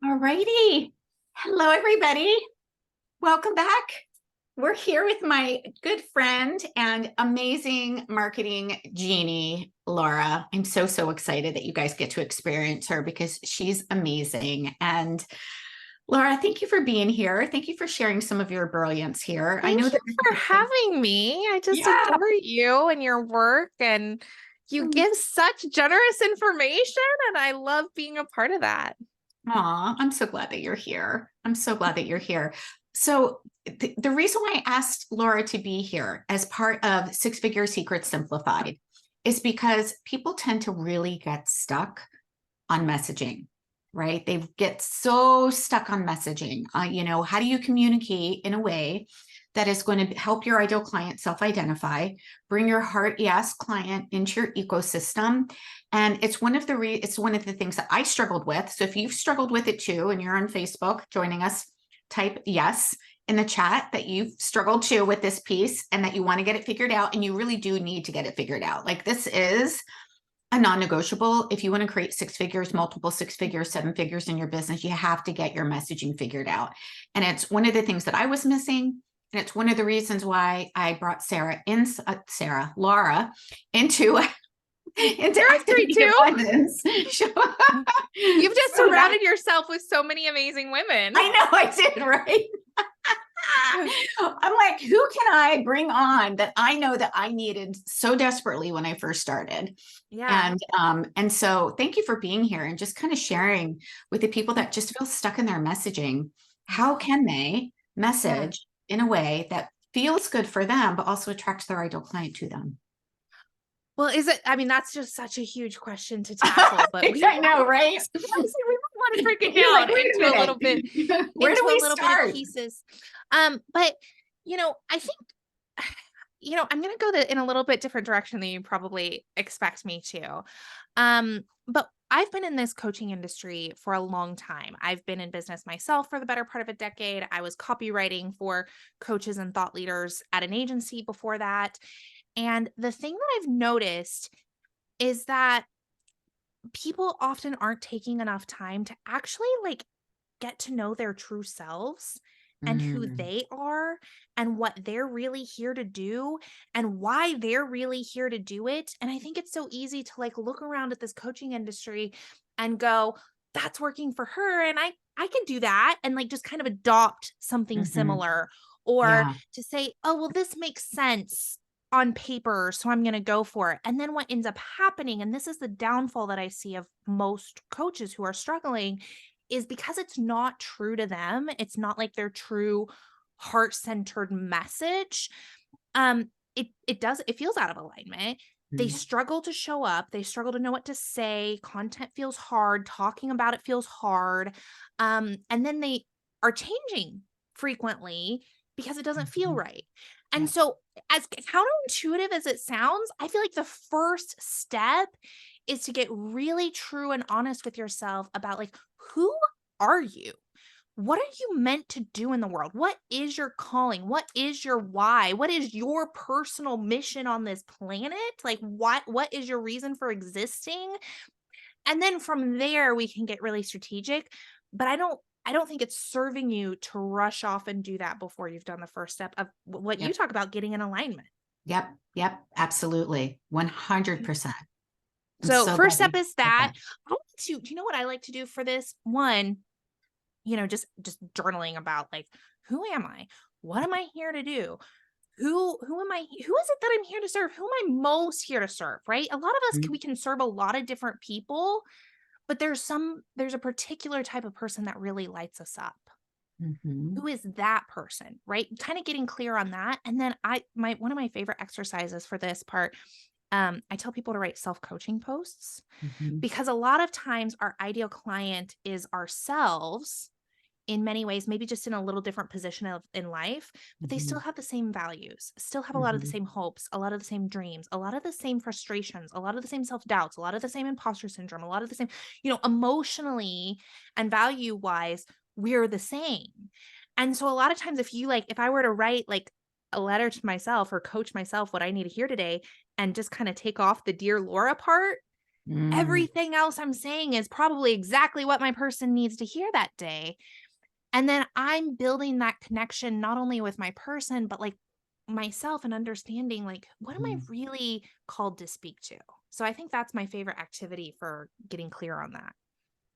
All righty. Hello, everybody. Welcome back. We're here with my good friend and amazing marketing genie, Laura. I'm so excited that you guys get to experience her because she's amazing. And Laura, thank you for being here. Thank you for sharing some of your brilliance here. I Thank know you that, for having me. I just yeah. adore you and your work, and you give such generous information, and I love being a part of that. Aw, I'm so glad that you're here. I'm so glad that you're here. So the reason why I asked Laura to be here as part of Six Figure Secrets Simplified is because people tend to really get stuck on messaging, right? They get so stuck on messaging. How do you communicate in a way that is going to help your ideal client self-identify, bring your heart yes client into your ecosystem? And it's one of the things that I struggled with. So if you've struggled with it too, and you're on Facebook joining us, type yes in the chat that you've struggled too with this piece and that you want to get it figured out, and you really do need to get it figured out. Like, this is a non-negotiable. If you want to create six figures, multiple six figures, seven figures in your business, you have to get your messaging figured out. And it's one of the things that I was missing. And it's one of the reasons why I brought Laura into You're activating too. abundance. You've just So surrounded yourself with so many amazing women. I know I did, right? I'm like, who can I bring on that I know that I needed so desperately when I first started? Yeah. And so thank you for being here and just kind of sharing with the people that just feel stuck in their messaging. How can they Yeah. message in a way that feels good for them, but also attracts their ideal client to them? Well, I mean, that's just such a huge question to tackle, but I know, right? we want to break it You're like, down wait a into a little minute. bit, Where do we of start? pieces. But I think I'm going to go in a little bit different direction than you probably expect me to. But I've been in this coaching industry for a long time. I've been in business myself for the better part of a decade. I was copywriting for coaches and thought leaders at an agency before that. And the thing that I've noticed is that people often aren't taking enough time to actually get to know their true selves and who Mm, they are and what they're really here to do and why they're really here to do it. And I think it's so easy to look around at this coaching industry and go, that's working for her and I can do that, and just kind of adopt something mhm. similar, or Yeah. to say, oh, well, this makes sense on paper, so I'm going to go for it. And then what ends up happening, and this is the downfall that I see of most coaches who are struggling, is because it's not true to them. It's not like their true heart-centered message. It feels out of alignment. They Mm, struggle to show up. They struggle to know what to say. Content feels hard. Talking about it feels hard. And then they are changing frequently because it doesn't feel mhm. right. And Yeah. so, as counterintuitive as it sounds, I feel like the first step is to get really true and honest with yourself about who are you? What are you meant to do in the world? What is your calling? What is your why? What is your personal mission on this planet? What is your reason for existing? And then from there we can get really strategic, but I don't think it's serving you to rush off and do that before you've done the first step of what you Yep. talk about, getting in alignment. Yep. Yep. Absolutely. 100%. I'm So so glad first that step you is said that. that. Do you know what I like to do for this? One, just journaling about who am I? What am I here to do? Who am I? Who is it that I'm here to serve? Who am I most here to serve? Right? A lot of us Mm, we can serve a lot of different people, but there's a particular type of person that really lights us up. mhm. Who is that person? Right? Kind of getting clear on that. And then one of my favorite exercises for this part, I tell people to write self-coaching posts, Mhm. because a lot of times our ideal client is ourselves in many ways, maybe just in a little different position in life, but they still Mhm. have the same values, still have a lot of the Mhm. same hopes, a lot of the same dreams, a lot of the same frustrations, a lot of the same self-doubts, a lot of the same imposter syndrome, a lot of the same, emotionally and value wise, we're the same. And so a lot of times if I were to write a letter to myself or coach myself what I need to hear today and just kind of take off the dear Laura part, Everything else I'm saying is probably exactly what my person needs to hear that day. And then I'm building that connection not only with my person, but like myself, and understanding like, what am I really called to speak to? So I think that's my favorite activity for getting clear on that.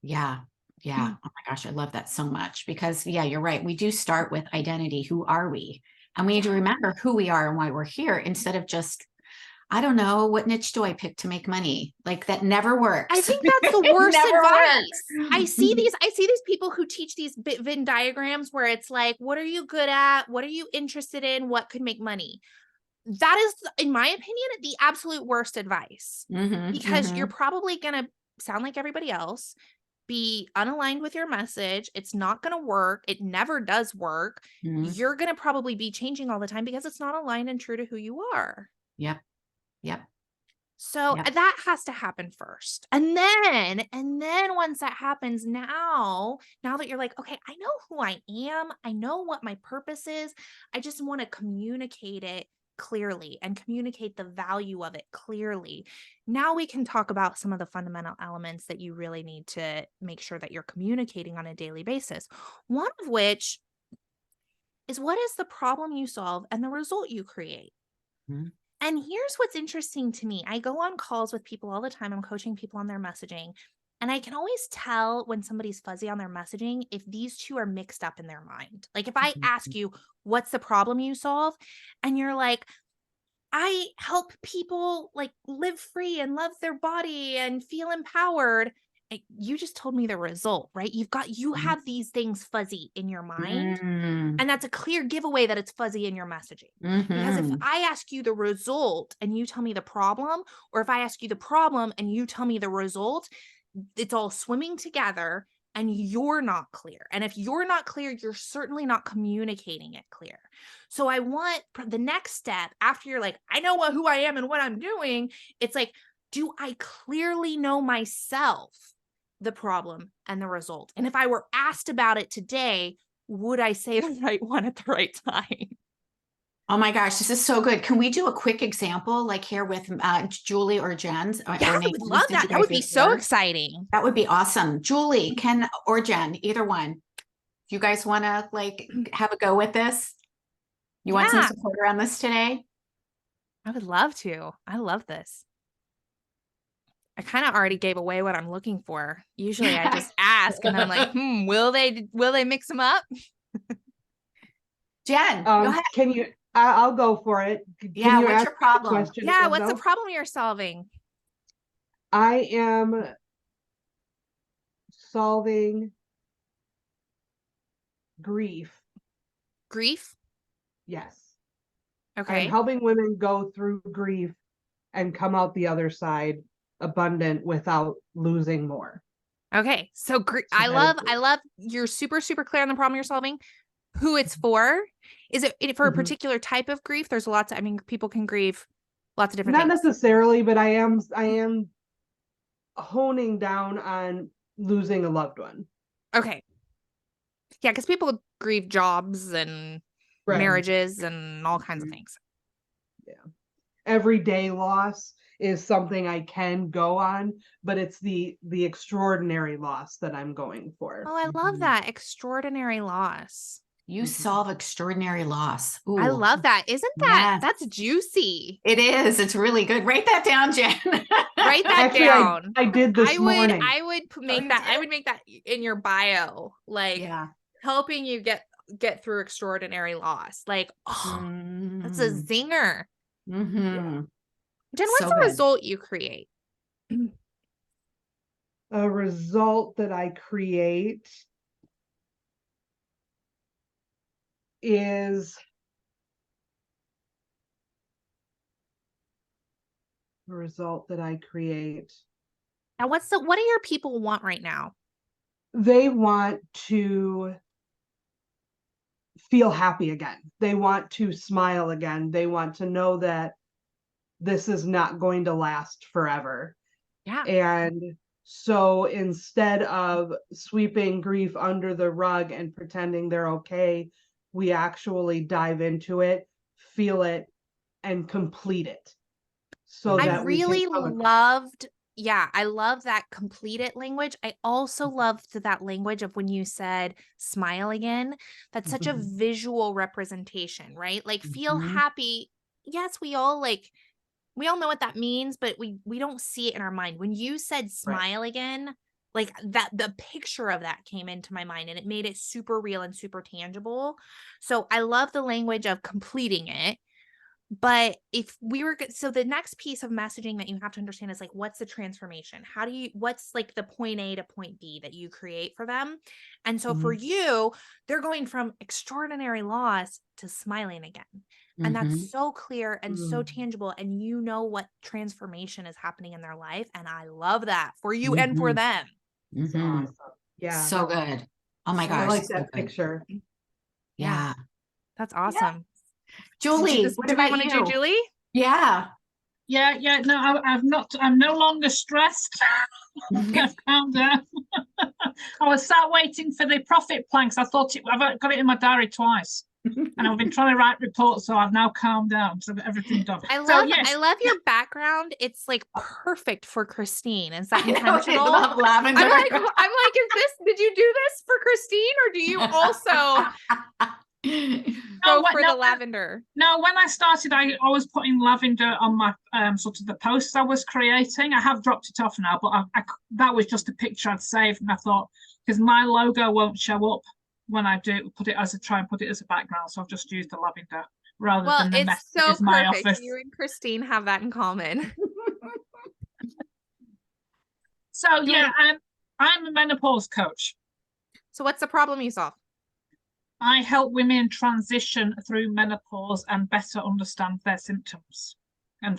Yeah. Yeah. Oh my gosh, I love that so much because yeah, you're right. We do start with identity. Who are we? And we need to Yeah. remember who we are and why we're here instead of just, I don't know, what niche do I pick to make money? Like that never I works. think that's the It worst never advice. I works. see these people who teach these Venn diagrams where it's like, what are you good at? What are you interested in? What could make money? That is, in my opinion, the absolute worst advice, because you're probably going to sound like everybody else, be unaligned with your message. It's not going to work. It never does work. You're going to probably be changing all the time because it's not aligned and true to who you are. Yep. Yep. So Yep. that has to happen first. And then once that happens, now that you're like, okay, I know who I am. I know what my purpose is. I just want to communicate it clearly and communicate the value of it clearly. Now we can talk about some of the fundamental elements that you really need to make sure that you're communicating on a daily basis. One of which is, what is the problem you solve and the result you create? And here's what's interesting to me. I go on calls with people all the time. I'm coaching people on their messaging. And I can always tell when somebody's fuzzy on their messaging if these two are mixed up in their mind. Like if I ask you, what's the problem you solve? And you're like, I help people like live free and love their body and feel empowered. You just told me the result, right? You have these things fuzzy in your mind. And that's a clear giveaway that it's fuzzy in your messaging. Because if I ask you the result and you tell me the problem, or if I ask you the problem and you tell me the result, it's all swimming together and you're not clear. And if you're not clear, you're certainly not communicating it clear. So I want the next step after you're like, I know who I am and what I'm doing. It's like, do I clearly know myself, the problem and the result? And if I were asked about it today, would I say the right one at the right time? Oh my gosh, this is so good. Can we do a quick example like here with Julie or Jen's Yeah, or I Naomi? would love Since that. you That guys would are be so here? exciting. That would be awesome. Julie, Ken or Jen, either one. You guys want to like have a go with this? You want some Yeah, support around this today? I would love to. I love this. I kind of already gave away what I'm looking for. Usually I just ask and then I'm like, will they mix them up? Jen, go ahead. Can you, I'll go for it. Can Yeah, you what's ask your the problem? question Yeah, again, what's the though? problem you're solving? I am solving grief. Grief? Yes. I'm Okay. helping women go through grief and come out the other side abundant without losing more. Okay. So I love you're super, super clear on the problem you're solving, who it's for. Is it for a particular type of grief? There's lots of, I mean, people can grieve lots of different Not things. necessarily, but I am honing down on losing a loved one. Okay. Yeah, because people grieve jobs and marriages and all kinds of things. Yeah. Everyday loss is something I can go on, but it's the extraordinary loss that I'm going for. Oh, I love that. Extraordinary loss. You solve extraordinary loss. Ooh. I love that. Isn't that's juicy? It is. It's really good. Write that down, Jen. Write that Actually, down. I did this morning. I would make that. I would make that in your bio, like helping you get through extraordinary loss. Like, oh, that's a zinger. Jen, what's the result you create? A result that I create is the result that I create. Now, what do your people want right now? They want to feel happy again. They want to smile again. They want to know that this is not going to last forever. Yeah. And so instead of sweeping grief under the rug and pretending they're okay, we actually dive into it, feel it, and complete it. So I that really loved Yeah, I love that completed language. I also loved that language of when you said smile again. That's such a Mhm. visual representation, right? Like feel Mhm. happy. Yes, we all know what that means, but we don't see it in our mind. When you said Right. smile again, like that the picture of that came into my mind and it made it super real and super tangible. So I love the language of completing it. But if we were so the next piece of messaging that you have to understand is like what's the transformation? What's like the point A to point B that you create for them? And so for Mhm. you, they're going from extraordinary loss to smiling again. And Mhm. that's so clear and so Mm. tangible and you know what transformation is happening in their life and I love that for you and for Mhm. them. It's Mhm. awesome. Yeah, So good. Oh my So I gosh, like good. so that good. picture. Yeah, Yeah. that's Yeah. awesome. Julie, what Do we about want to do you? Julie? Yeah. Yeah, no, I've not, I'm no longer stressed. I've calmed down. I was sat waiting for the profit planks. I've got it in my diary twice. And I've been trying to write reports, so I've now calmed down. So I've got everything done. So I yes, love your background. It's like perfect for Christine. Is that I know, I intentional? love lavender. Did you do this for Christine or do you also no, go for the lavender? no, when I started, I was putting lavender on my sort of the posts I was creating. I have dropped it off now, but that was just a picture I'd saved, and I thought because my logo won't show up when I try and put it as a background, so I've just used the lavender rather Well, than the it's mess that so is my perfect. office. You and Christine have that in common. So yeah, Julie, I'm a menopause coach. so what's the problem you solve? I help women transition through menopause and better understand their symptoms and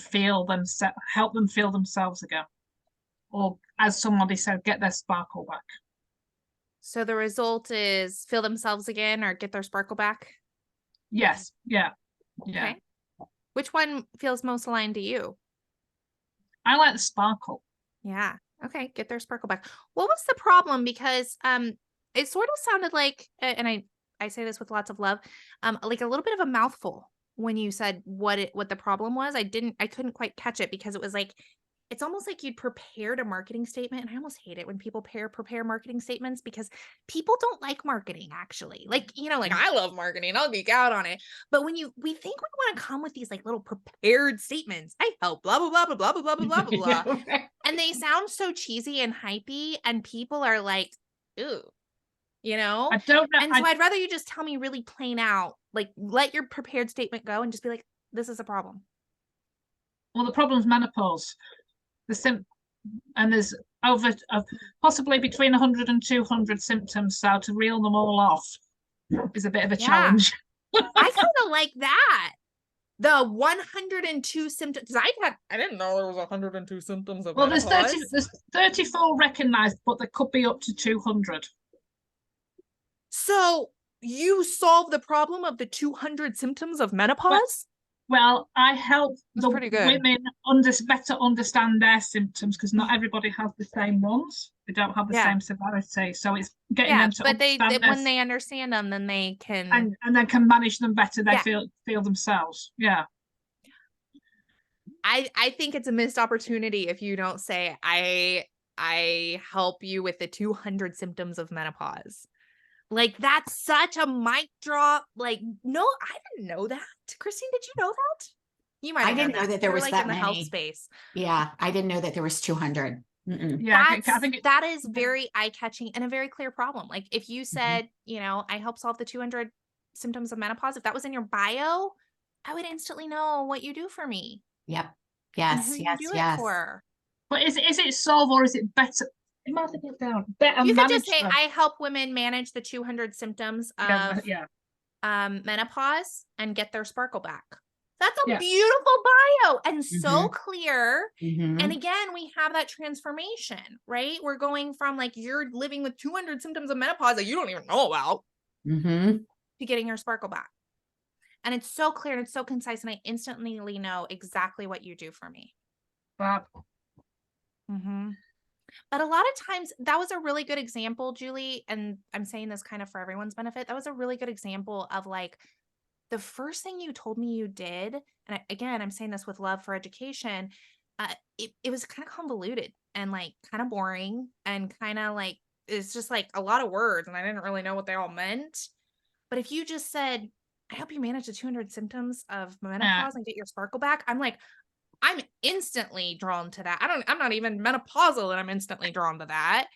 help them feel themselves again. Or as somebody said, get their sparkle back. So the result is feel themselves again or get their sparkle back. Yes, yeah. Okay. Which one feels most aligned to you? I like the sparkle. Yeah. Okay. Get their sparkle back. What was the problem? Because it sort of sounded like, and I say this with lots of love, like a little bit of a mouthful when you said what the problem was. I couldn't quite catch it because it was like it's almost like you'd prepared a marketing statement. And I almost hate it when people prepare marketing statements because people don't like marketing actually. Like, like I love marketing, I'll geek out on it. But when we think we want to come with these like little prepared statements, I help blah blah blah blah blah blah blah blah blah blah. And they sound so cheesy and hypey, and people are like, ooh, I don't know. And so I'd rather you just tell me really plain out, like let your prepared statement go and just be like, this is a problem. Well, the problem's menopause. And there's possibly between 100 and 200 symptoms. So to reel them all off is a bit of a challenge. I kind of like that. The 102 symptoms. I didn't know there was 102 symptoms of menopause. There's 34 recognized, but there could be up to 200. So you solve the problem of the 200 symptoms of menopause? Well, I help That's pretty good. women better understand their symptoms because not everybody has the same ones. They don't have the same severity. So it's getting them to understand when they understand them, then they can and then can manage them better. They feel themselves. Yeah. I think it's a missed opportunity if you don't say I help you with the 200 symptoms of menopause. Like that's such a mic drop. Like, no, I didn't know that. Christine, did you know that? You might. I didn't know that there was like that in the many. health space. Yeah, I didn't know that there was 200. Yeah, I think that is very eye-catching and a very clear problem. Like if you said, I help solve the 200 symptoms of menopause, if that was in your bio, I would instantly know what you do for me. Yep. And Yes, who yes, you do yes. it for. But is it solve or is it better? Better you could just say them. I help women manage the 200 symptoms of menopause and get their sparkle back. That's a beautiful bio and so clear. And again, we have that transformation, right? We're going from like you're living with 200 symptoms of menopause that you don't even know about to getting your sparkle back. And it's so clear and it's so concise. And I instantly know exactly what you do for me. Wow. But a lot of times that was a really good example, Julie. And I'm saying this kind of for everyone's benefit. That was a really good example of like the first thing you told me you did. And again, I'm saying this with love for education. it was kind of convoluted and like kind of boring and kind of like, it's just like a lot of words and I didn't really know what they all meant. But if you just said, I help you manage the 200 symptoms of menopause and get your sparkle back, I'm instantly drawn to that. I'm not even menopausal and I'm instantly drawn to that.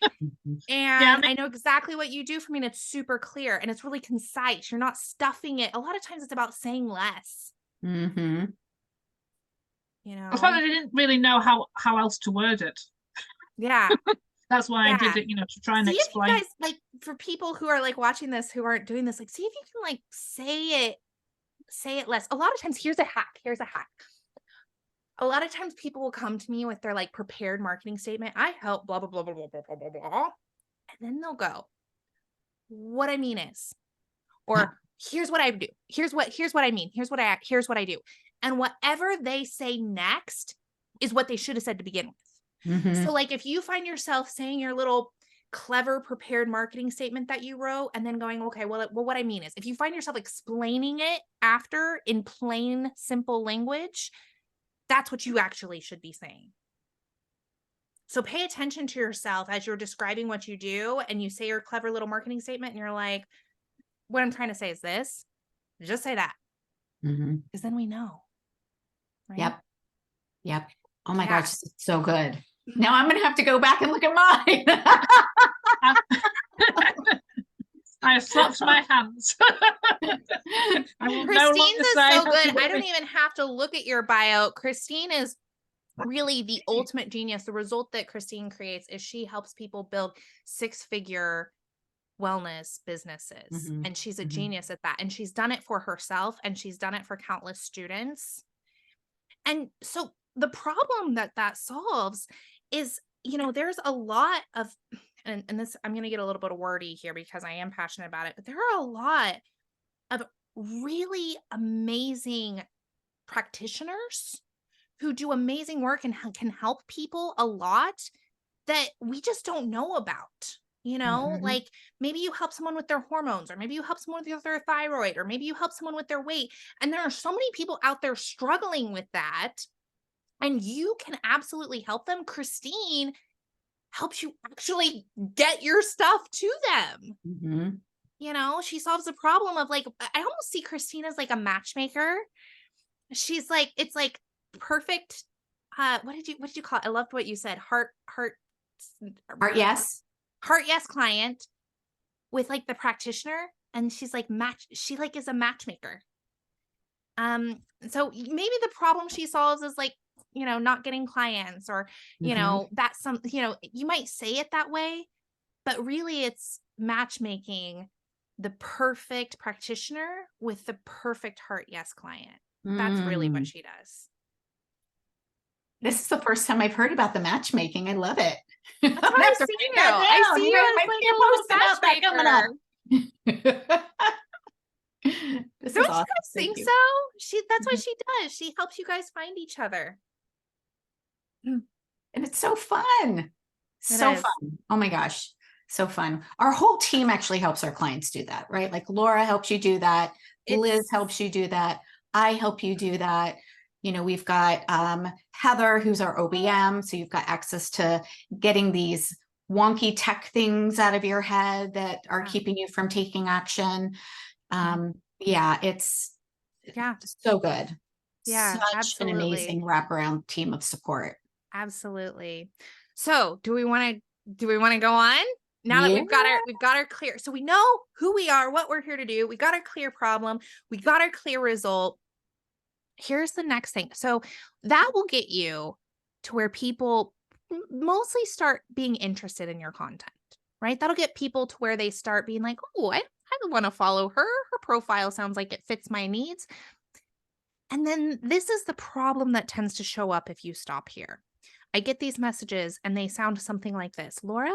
And I know exactly what you do for me. And it's super clear and it's really concise. You're not stuffing it. A lot of times it's about saying less. Mm-hmm. You know, I thought they didn't really know how else to word it. Yeah. That's why I did it, to try and explain. If you guys, like, for people who are like watching this, who aren't doing this, like, see if you can like say it less. A lot of times, here's a hack. A lot of times people will come to me with their like prepared marketing statement. I help blah, blah, blah, blah, blah, blah, blah, blah, blah. And then they'll go, what I mean is, or here's what I do. Here's what I mean. Here's what I do. And whatever they say next is what they should have said to begin with. Mm-hmm. So like if you find yourself saying your little clever prepared marketing statement that you wrote and then going, okay, well, what I mean is, if you find yourself explaining it after in plain, simple language, that's what you actually should be saying. So pay attention to yourself as you're describing what you do and you say your clever little marketing statement and you're like, what I'm trying to say is this, just say that. Mm-hmm. Because then we know. Right? Yep. Oh my gosh, this is so good. Now I'm going to have to go back and look at mine. I slapped my hands. Christine's is so good. I don't even have to look at your bio. Christine is really the ultimate genius. The result that Christine creates is she helps people build 6-figure wellness businesses. Mm-hmm. And she's a genius at that. And she's done it for herself and she's done it for countless students. And so the problem that solves is, there's a lot of, and this, I'm going to get a little bit of wordy here because I am passionate about it, but there are a lot of really amazing practitioners who do amazing work and can help people a lot that we just don't know about. Like maybe you help someone with their hormones, or maybe you help someone with their thyroid, or maybe you help someone with their weight. And there are so many people out there struggling with that. And you can absolutely help them. Christine helps you actually get your stuff to them. Mm-hmm. She solves the problem of like, I almost see Christine as like a matchmaker. She's like, it's like perfect. What did you call it? I loved what you said. Heart Yes. Heart yes client with like the practitioner. And she's like she like is a matchmaker. So maybe the problem she solves is like, not getting clients or, that's some, you might say it that way, but really it's matchmaking the perfect practitioner with the perfect heart yes client. That's really what she does. This is the first time I've heard about the matchmaking. I love it. That's what I see you. I see you as like a little matchmaker. This Don't is awesome. you guys think so? That's what she does. She helps you guys find each other. And it's so fun. So is. fun. Oh my gosh. So fun. Our whole team actually helps our clients do that, right? Like Laura helps you do that. Liz helps you do that. I help you do that. We've got Heather, who's our OBM. So you've got access to getting these wonky tech things out of your head that are keeping you from taking action. It's so good. Yeah, Such absolutely. an amazing wraparound team of support. Absolutely. So do we want to go on now that we've got our clear, so we know who we are, what we're here to do. We got our clear problem. We got our clear result. Here's the next thing. So that will get you to where people mostly start being interested in your content, right? That'll get people to where they start being like, oh, I want to follow her. Her profile sounds like it fits my needs. And then this is the problem that tends to show up if you stop here. I get these messages and they sound something like this. Laura,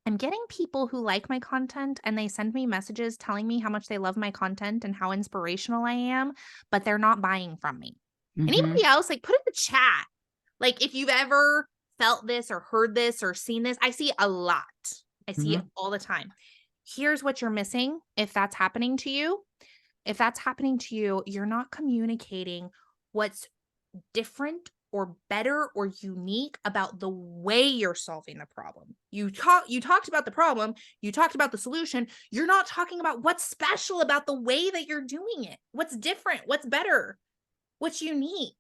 I'm getting people who like my content and they send me messages telling me how much they love my content and how inspirational I am, but they're not buying from me. Anybody else, like, put in the chat, like, if you've ever felt this or heard this or seen this. I see it a lot. I see it all the time. Here's what you're missing. If that's happening to you, you're not communicating what's different or better or unique about the way you're solving the problem. You talked about the problem, you talked about the solution. You're not talking about what's special about the way that you're doing it. What's different, what's better, what's unique.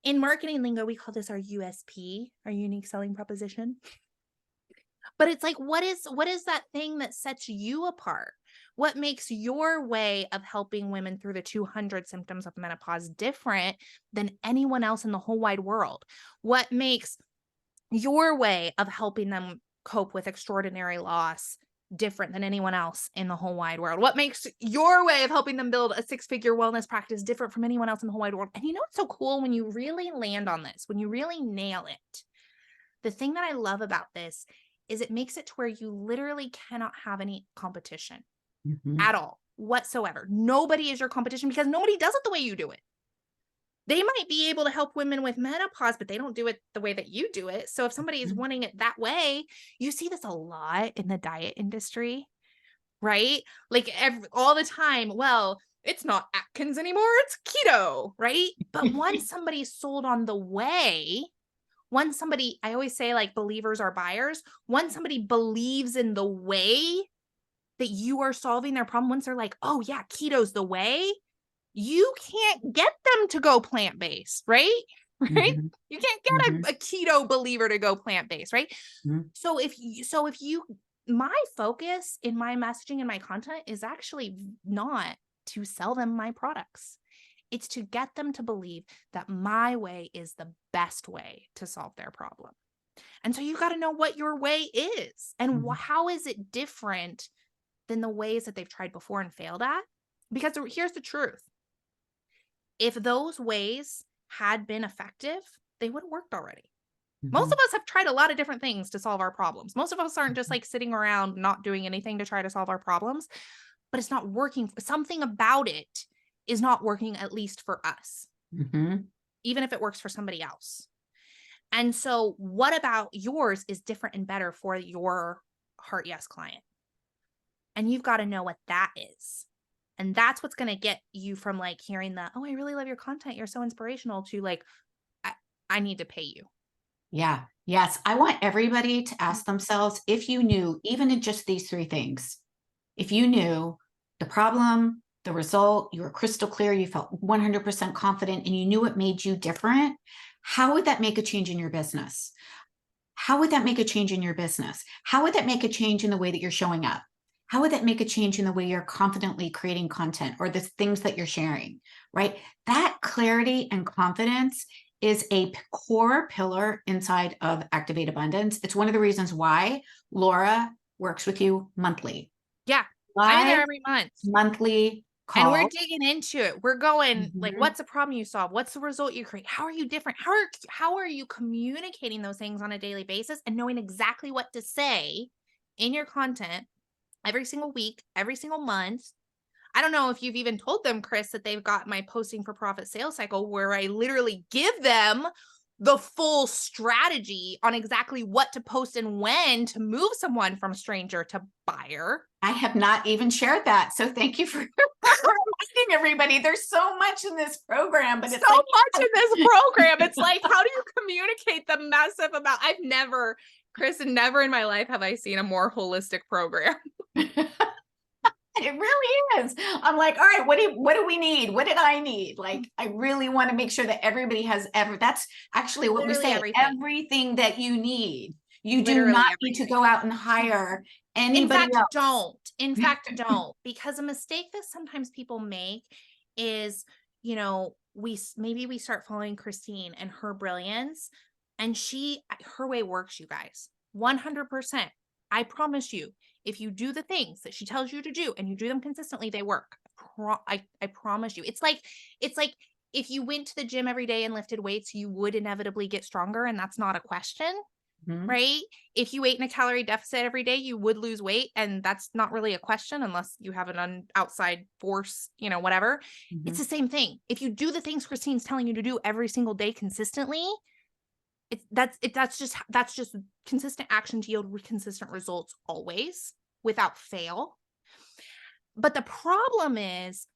In marketing lingo, we call this our USP, our unique selling proposition. But it's like, what is that thing that sets you apart? What makes your way of helping women through the 200 symptoms of menopause different than anyone else in the whole wide world? What makes your way of helping them cope with extraordinary loss different than anyone else in the whole wide world? What makes your way of helping them build a 6-figure wellness practice different from anyone else in the whole wide world? And you know what's so cool? When you really land on this, when you really nail it, the thing that I love about this is it makes it to where you literally cannot have any competition. At all, whatsoever. Nobody is your competition because nobody does it the way you do it. They might be able to help women with menopause, but they don't do it the way that you do it. So if somebody is wanting it that way, you see this a lot in the diet industry, right? Like all the time. Well, it's not Atkins anymore, it's keto, right? But once somebody's sold on the way, once somebody, I always say like believers are buyers, once somebody believes in the way that you are solving their problem, once they're like, oh yeah, keto's the way, you can't get them to go plant-based, right? Right? You can't get a keto believer to go plant-based, right? So if you, my focus in my messaging and my content is actually not to sell them my products. It's to get them to believe that my way is the best way to solve their problem. And so you got to know what your way is and how is it different than the ways that they've tried before and failed at. Because here's the truth. If those ways had been effective, they would have worked already. Most of us have tried a lot of different things to solve our problems. Most of us aren't just like sitting around not doing anything to try to solve our problems, but it's not working. Something about it is not working, at least for us, even if it works for somebody else. And so what about yours is different and better for your heart yes client? And you've got to know what that is. And that's what's going to get you from like hearing the, oh, I really love your content, you're so inspirational, to like, I need to pay you. Yeah. Yes. I want everybody to ask themselves, if you knew, even in just these 3 things, if you knew the problem, the result, you were crystal clear, you felt 100% confident, and you knew it made you different, how would that make a change in your business? How would that make a change in your business? How would that make a change in the way that you're showing up? How would that make a change in the way you're confidently creating content or the things that you're sharing, right? That clarity and confidence is a core pillar inside of Activate Abundance. It's one of the reasons why Laura works with you monthly. Yeah. I'm there every month. Monthly call. And we're digging into it. We're going like, what's the problem you solve? What's the result you create? How are you different? How are you communicating those things on a daily basis and knowing exactly what to say in your content every single week, every single month? I don't know if you've even told them, Chris, that they've got my Posting for Profit sales cycle where I literally give them the full strategy on exactly what to post and when to move someone from stranger to buyer. I have not even shared that. So thank you for reminding everybody. There's so much in this program, but it's so much in this program. It's like, how do you communicate the massive amount? Chris, never in my life have I seen a more holistic program. It really is. I'm like, all right, what do we need? What did I need? Like, I really want to make sure that everybody has that's actually what Literally we say, everything that you need. You do not need to go out and hire anybody else. In fact, don't. Because a mistake that sometimes people make is, maybe we start following Christine and her brilliance, and her way works, you guys, 100%. I promise you, if you do the things that she tells you to do and you do them consistently, they work. I promise you. It's like if you went to the gym every day and lifted weights, you would inevitably get stronger. And that's not a question, right? If you ate in a calorie deficit every day, you would lose weight. And that's not really a question unless you have an outside force, whatever. It's the same thing. If you do the things Christine's telling you to do every single day consistently, that's just consistent action to yield consistent results always, without fail. But the problem is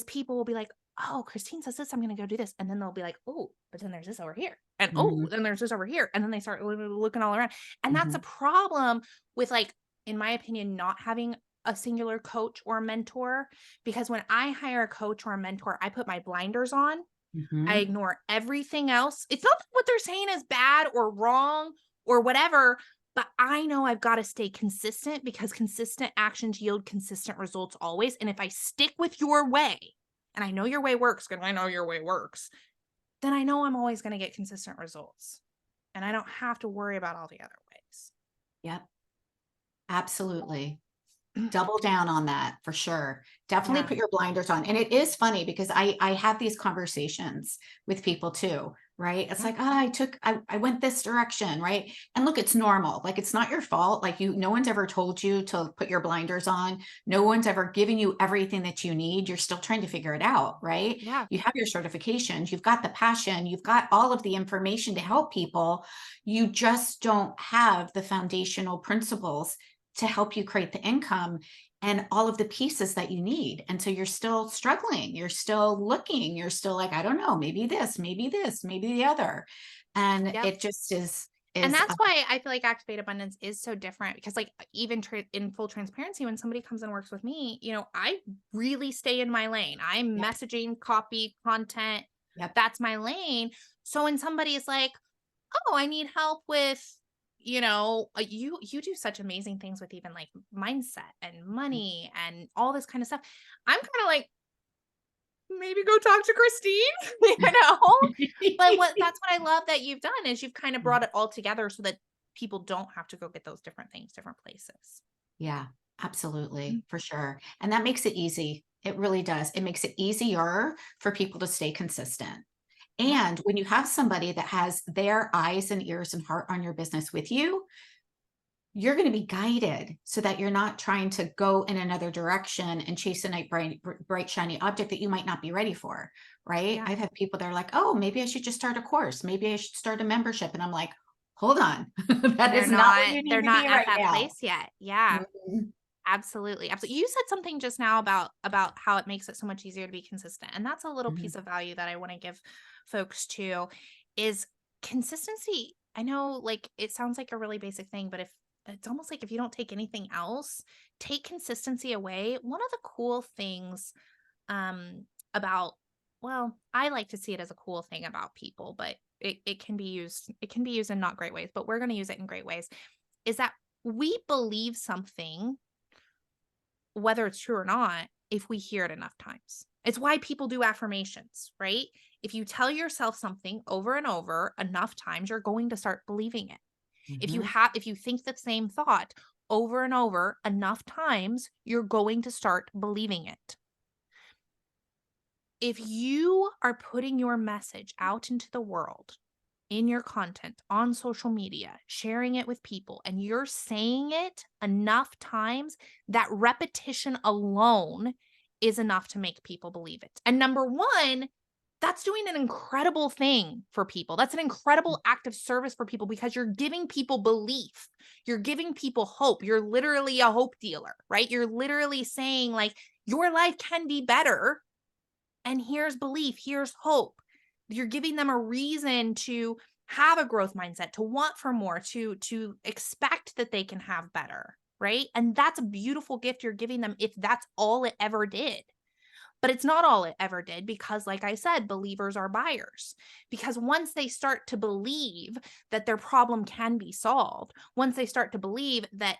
people will be like, oh, Christine says this, I'm going to go do this. And then they'll be like, oh, but then there's this over here. And Mhm. oh, then there's this over here. And then they start looking all around. And that's a Mhm. problem with, like, in my opinion, not having a singular coach or mentor. Because when I hire a coach or a mentor, I put my blinders on. I Mhm. ignore everything else. It's not that what they're saying is bad or wrong or whatever, but I know I've got to stay consistent, because consistent actions yield consistent results always. And if I stick with your way, and I know your way works, because I know your way works, then I know I'm always going to get consistent results. And I don't have to worry about all the other ways. Yep. Absolutely. Double down on that for sure. Definitely Yeah. put your blinders on. And it is funny because I have these conversations with people too, right? It's Yeah. like, I went this direction, right? And look, it's normal. Like, it's not your fault. Like, no one's ever told you to put your blinders on. No one's ever given you everything that you need. You're still trying to figure it out, right? Yeah. You have your certifications, you've got the passion, you've got all of the information to help people. You just don't have the foundational principles to help you create the income and all of the pieces that you need. And so you're still struggling, you're still looking, you're still like, I don't know, maybe this, maybe the other. And Yep. it just is And that's why I feel like Activate Abundance is so different, because, like, even in full transparency, when somebody comes and works with me, I really stay in my lane. I'm Yep. messaging, copy, content. Yep. That's my lane. So when somebody is like, oh, I need help with, you do such amazing things with even, like, mindset and money and all this kind of stuff. I'm kind of like, maybe go talk to Christine, But that's what I love that you've done, is you've kind of brought it all together so that people don't have to go get those different things, different places. Yeah, absolutely, for sure. And that makes it easy. It really does. It makes it easier for people to stay consistent. Yeah. And when you have somebody that has their eyes and ears and heart on your business with you, you're going to be guided so that you're not trying to go in another direction and chase a nice, bright, shiny object that you might not be ready for. Right. Yeah. I've had people that are like, oh, maybe I should just start a course. Maybe I should start a membership. And I'm like, hold on. That is not where you They're need to not be at right that now. place yet. Yeah. Mhm. Absolutely. Absolutely. You said something just now about how it makes it so much easier to be consistent. And that's a little Mhm. piece of value that I want to give folks too, is consistency. I know, like, it sounds like a really basic thing, but if it's almost like if you don't take anything else, take consistency away. One of the cool things about, well, I like to see it as a cool thing about people, but it can be used in not great ways, but we're going to use it in great ways, is that we believe something, whether it's true or not, if we hear it enough times. It's why people do affirmations, right? If you tell yourself something over and over enough times, you're going to start believing it. Mhm. If you think the same thought over and over enough times, you're going to start believing it. If you are putting your message out into the world, in your content, on social media, sharing it with people, and you're saying it enough times, that repetition alone is enough to make people believe it. And number one, that's doing an incredible thing for people. That's an incredible act of service for people, because you're giving people belief. You're giving people hope. You're literally a hope dealer, right? You're literally saying, like, your life can be better. And here's belief, here's hope. You're giving them a reason to have a growth mindset, to want for more, to expect that they can have better, right? And that's a beautiful gift you're giving them if that's all it ever did. But it's not all it ever did, because, like I said, believers are buyers. Because once they start to believe that their problem can be solved, once they start to believe that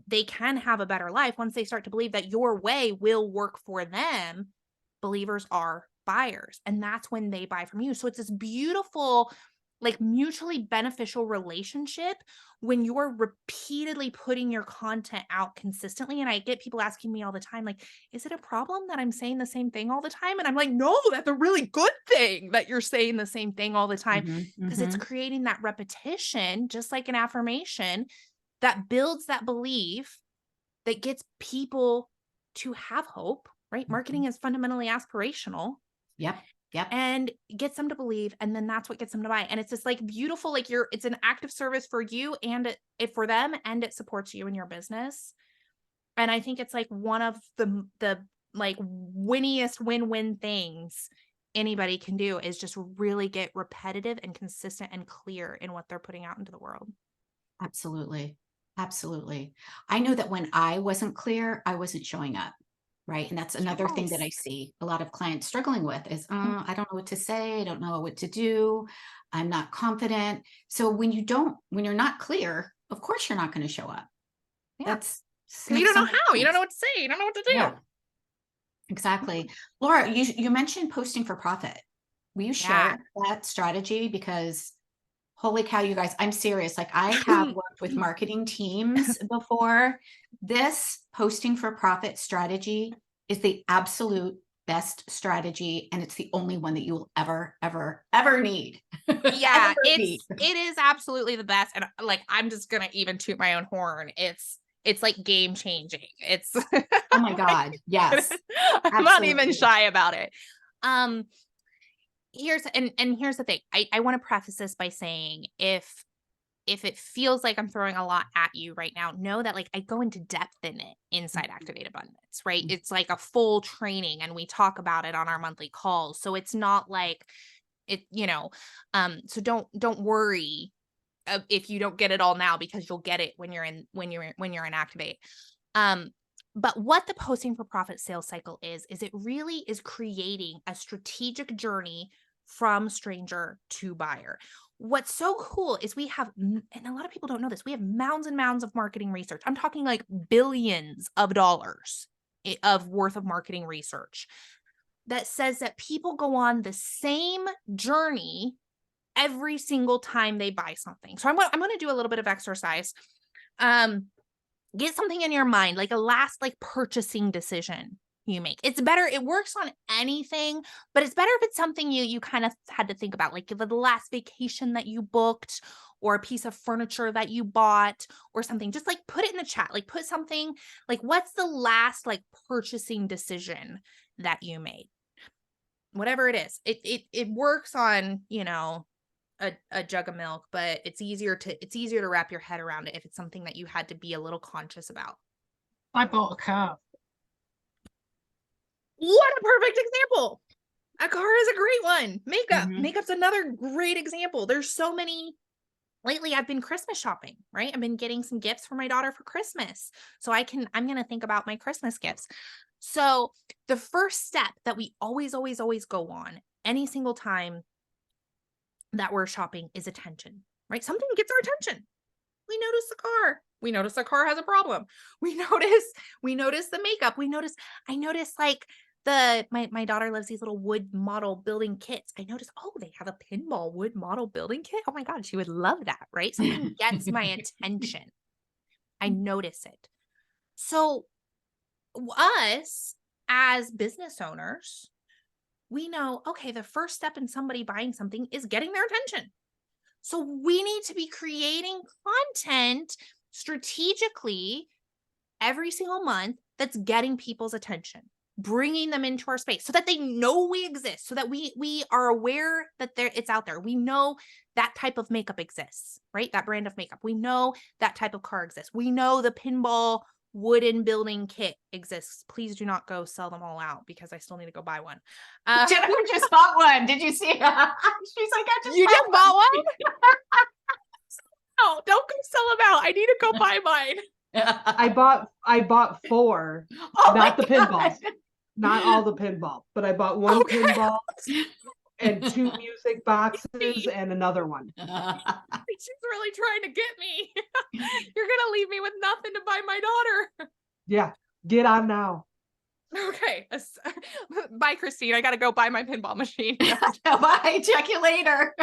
they can have a better life, once they start to believe that your way will work for them, believers are buyers. And that's when they buy from you. So it's this beautiful, like, mutually beneficial relationship when you're repeatedly putting your content out consistently. And I get people asking me all the time, like, is it a problem that I'm saying the same thing all the time? And I'm like, no, that's a really good thing that you're saying the same thing all the time, Mhm. because it's Mhm. creating that repetition, just like an affirmation, that builds that belief, that gets people to have hope, right? Marketing is fundamentally aspirational, Yep. Yep. and gets them to believe. And then that's what gets them to buy. And it's just, like, beautiful, like, it's an active service for you and it for them, and it supports you in your business. And I think it's, like, one of the like winniest win-win things anybody can do is just really get repetitive and consistent and clear in what they're putting out into the world. Absolutely. Absolutely. I know that when I wasn't clear, I wasn't showing up. Right. And that's another thing that I see a lot of clients struggling with is, I don't know what to say. I don't know what to do. I'm not confident. So when you're not clear, of course you're not going to show up. Yeah. That's, Because you don't know how, you don't know what to say, you don't know what to do. Yeah. Exactly. Laura, you mentioned posting for profit. Will you share that strategy? Because holy cow, you guys, I'm serious. Like I have worked with marketing teams before. This posting for profit strategy is the absolute best strategy. And it's the only one that you will ever need. Yeah, Ever need. it is absolutely the best. And like, I'm just going to even toot my own horn. It's like game changing. It's oh my God. Yes. I'm not even shy about it. Here's the thing. I want to preface this by saying if it feels like I'm throwing a lot at you right now, know that like I go into depth in it inside Activate Abundance, right? It's like a full training and we talk about it on our monthly calls. So it's not like it, so don't worry if you don't get it all now, because you'll get it when you're in Activate. But what the posting for profit sales cycle is it really is creating a strategic journey from stranger to buyer. What's so cool is we have, and a lot of people don't know this, we have mounds and mounds of marketing research. I'm talking like billions of dollars of worth of marketing research that says that people go on the same journey every single time they buy something. So I'm going to do a little bit of exercise. Get something in your mind, like a last like purchasing decision you make. It's better. It works on anything, but it's better if it's something you kind of had to think about, like the last vacation that you booked or a piece of furniture that you bought or something. Just like put it in the chat, like put something like, what's the last like purchasing decision that you made? Whatever it is, it works on, a jug of milk, but it's easier to wrap your head around it if it's something that you had to be a little conscious about. I bought a car. What a perfect example. A car is a great one. Makeup. Mhm. Makeup's another great example. There's so many. Lately, I've been Christmas shopping, right? I've been getting some gifts for my daughter for Christmas. So I'm going to think about my Christmas gifts. So the first step that we always go on any single time that we're shopping is attention, right? Something gets our attention. We notice the car. We notice the car has a problem. We notice the makeup. I notice like my daughter loves these little wood model building kits. I noticed, oh, they have a pinball wood model building kit. Oh my God, she would love that, right? Something gets my attention. I notice it. So us as business owners, we know, okay, the first step in somebody buying something is getting their attention. So we need to be creating content strategically every single month that's getting people's attention, bringing them into our space so that they know we exist, so that we are aware that it's out there. We know that type of makeup exists, right? That brand of makeup. We know that type of car exists. We know the pinball wooden building kit exists. Please do not go sell them all out because I still need to go buy one. Jennifer just bought one. Did you see? She's like, I just you just bought one? No, don't go sell them out. I need to go buy mine. I bought 4, not the pinballs, not all the pinball, but I bought one pinball and 2 music boxes and another one. She's really trying to get me. You're gonna leave me with nothing to buy my daughter. Yeah, get on now. Okay. Bye, Christine. I gotta go buy my pinball machine. Bye. Check you later.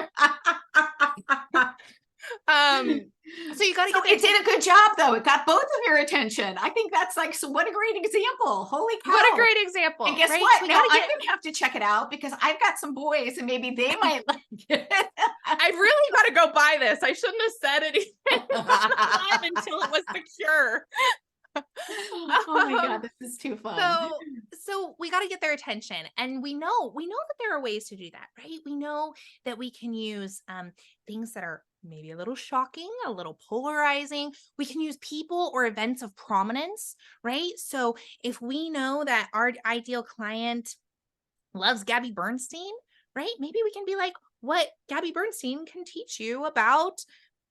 So you gotta get it did a good job though. It got both of your attention. I think that's like, so what a great example. Holy cow. What a great example. And guess right? what? So Now I'm gonna have to check it out because I've got some boys and maybe they might like it. I really gotta go buy this. I shouldn't have said anything until it was secure. Oh my God, this is too fun. So we got to get their attention, and we know that there are ways to do that, right? We know that we can use things that are maybe a little shocking, a little polarizing. We can use people or events of prominence, right? So if we know that our ideal client loves Gabby Bernstein, right? Maybe we can be like, what Gabby Bernstein can teach you about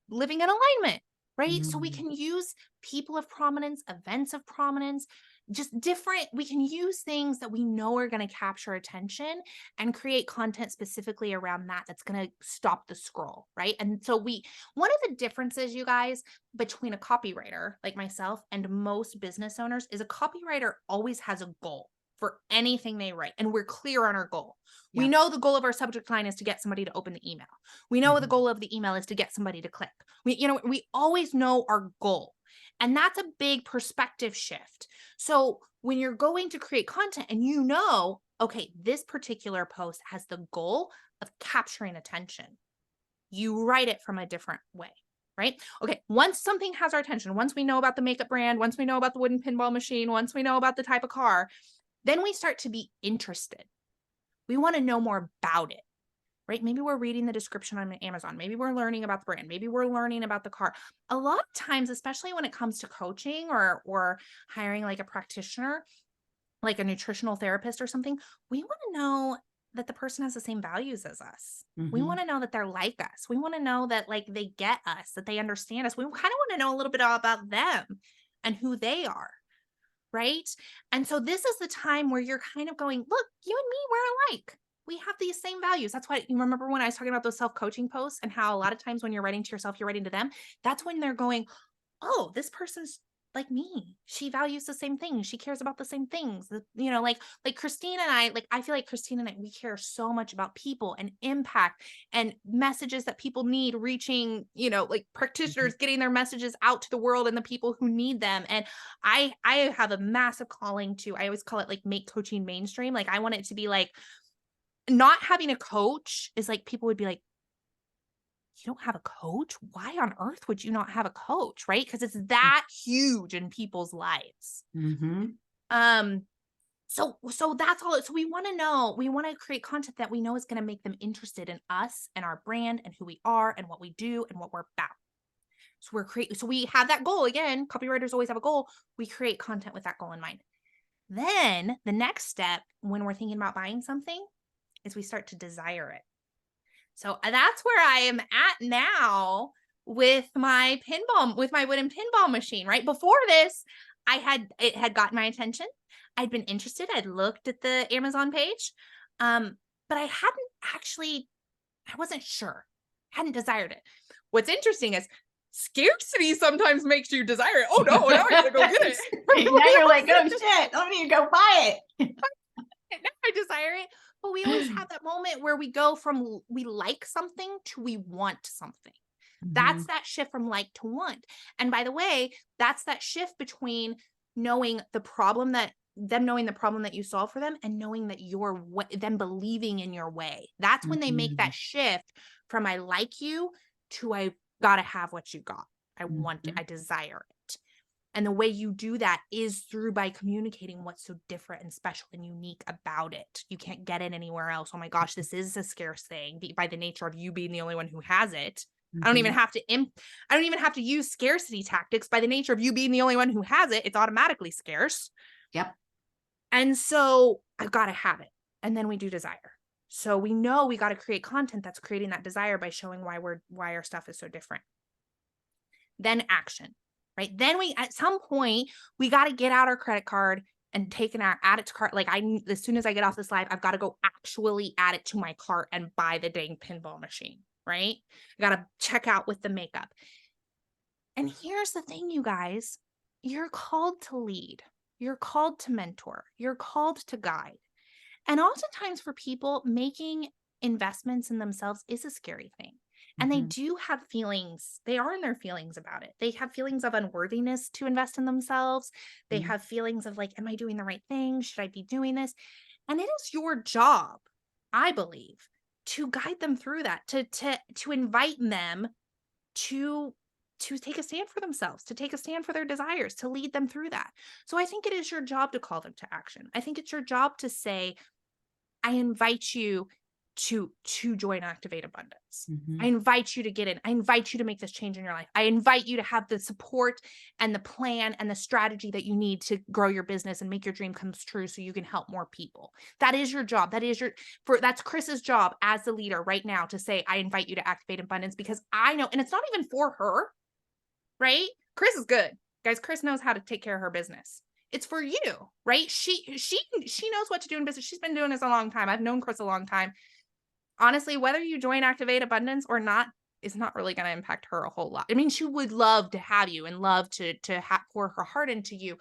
living in alignment, right? So we can use people of prominence, events of prominence, just different, we can use things that we know are going to capture attention and create content specifically around that that's going to stop the scroll, right? And so one of the differences, you guys, between a copywriter like myself and most business owners is a copywriter always has a goal for anything they write. And we're clear on our goal. We know the goal of our subject line is to get somebody to open the email. We know the goal of the email is to get somebody to click. We always know our goal. And that's a big perspective shift. So when you're going to create content and you know, okay, this particular post has the goal of capturing attention, you write it from a different way, right? Okay, once something has our attention, once we know about the makeup brand, once we know about the wooden pinball machine, once we know about the type of car, then we start to be interested. We want to know more about it, right? Maybe we're reading the description on Amazon. Maybe we're learning about the brand. Maybe we're learning about the car. A lot of times, especially when it comes to coaching or hiring like a practitioner, like a nutritional therapist or something, we want to know that the person has the same values as us. We want to know that they're like us. We want to know that like they get us, that they understand us. We kind of want to know a little bit about them and who they are. Right. And so this is the time where you're kind of going, look, you and me, we're alike. We have these same values. That's why you remember when I was talking about those self-coaching posts and how a lot of times when you're writing to yourself, you're writing to them. That's when they're going, oh, this person's like me. She values the same things. She cares about the same things. Like Christine and I feel like Christine and I, we care so much about people and impact and messages that people need reaching, like practitioners getting their messages out to the world and the people who need them. And I have a massive calling to, I always call it like make coaching mainstream. Like I want it to be like, not having a coach is like, people would be like, you don't have a coach? Why on earth would you not have a coach? Right? Because it's that huge in people's lives. So that's all. So we want to know, we want to create content that we know is going to make them interested in us and our brand and who we are and what we do and what we're about. So we have that goal. Again, copywriters always have a goal. We create content with that goal in mind. Then the next step when we're thinking about buying something is we start to desire it. So that's where I am at now with my wooden pinball machine, right? Before this, it had gotten my attention. I'd been interested. I'd looked at the Amazon page. But I wasn't sure. I hadn't desired it. What's interesting is scarcity sometimes makes you desire it. Oh no, now I gotta go get it. Now you're like, oh shit, I need to go buy it. Now I desire it. But we always have that moment where we go from we like something to we want something. That's that shift from like to want. And by the way, that's that shift between knowing the problem that you solve for them and knowing that them believing in your way. That's when they make that shift from I like you to I gotta have what you got. I want it. I desire it. And the way you do that is by communicating what's so different and special and unique about it. You can't get it anywhere else. Oh my gosh, this is a scarce thing by the nature of you being the only one who has it. I don't even have to use scarcity tactics by the nature of you being the only one who has it. It's automatically scarce. Yep. And so I've got to have it. And then we do desire. So we know we got to create content that's creating that desire by showing why our stuff is so different. Then action. Right. Then at some point, we got to get out our credit card and add it to cart. Like as soon as I get off this live, I've got to go actually add it to my cart and buy the dang pinball machine. Right. I got to check out with the makeup. And here's the thing, you guys, you're called to lead. You're called to mentor. You're called to guide. And oftentimes for people, making investments in themselves is a scary thing. And they do have feelings. They are in their feelings about it. They have feelings of unworthiness to invest in themselves. They have feelings of like, am I doing the right thing? Should I be doing this? And it is your job, I believe, to guide them through that, to invite them to take a stand for themselves, to take a stand for their desires, to lead them through that. So I think it is your job to call them to action. I think it's your job to say, I invite you to join Activate Abundance. Mhm. I invite you to get in. I invite you to make this change in your life. I invite you to have the support and the plan and the strategy that you need to grow your business and make your dream come true so you can help more people. That is your job. That's Chris's job as the leader right now to say, I invite you to Activate Abundance, because I know, and it's not even for her, right? Chris is good. Guys, Chris knows how to take care of her business. It's for you, right? She knows what to do in business. She's been doing this a long time. I've known Chris a long time. Honestly, whether you join Activate Abundance or not is not really going to impact her a whole lot. I mean, she would love to have you and love to pour her heart into you,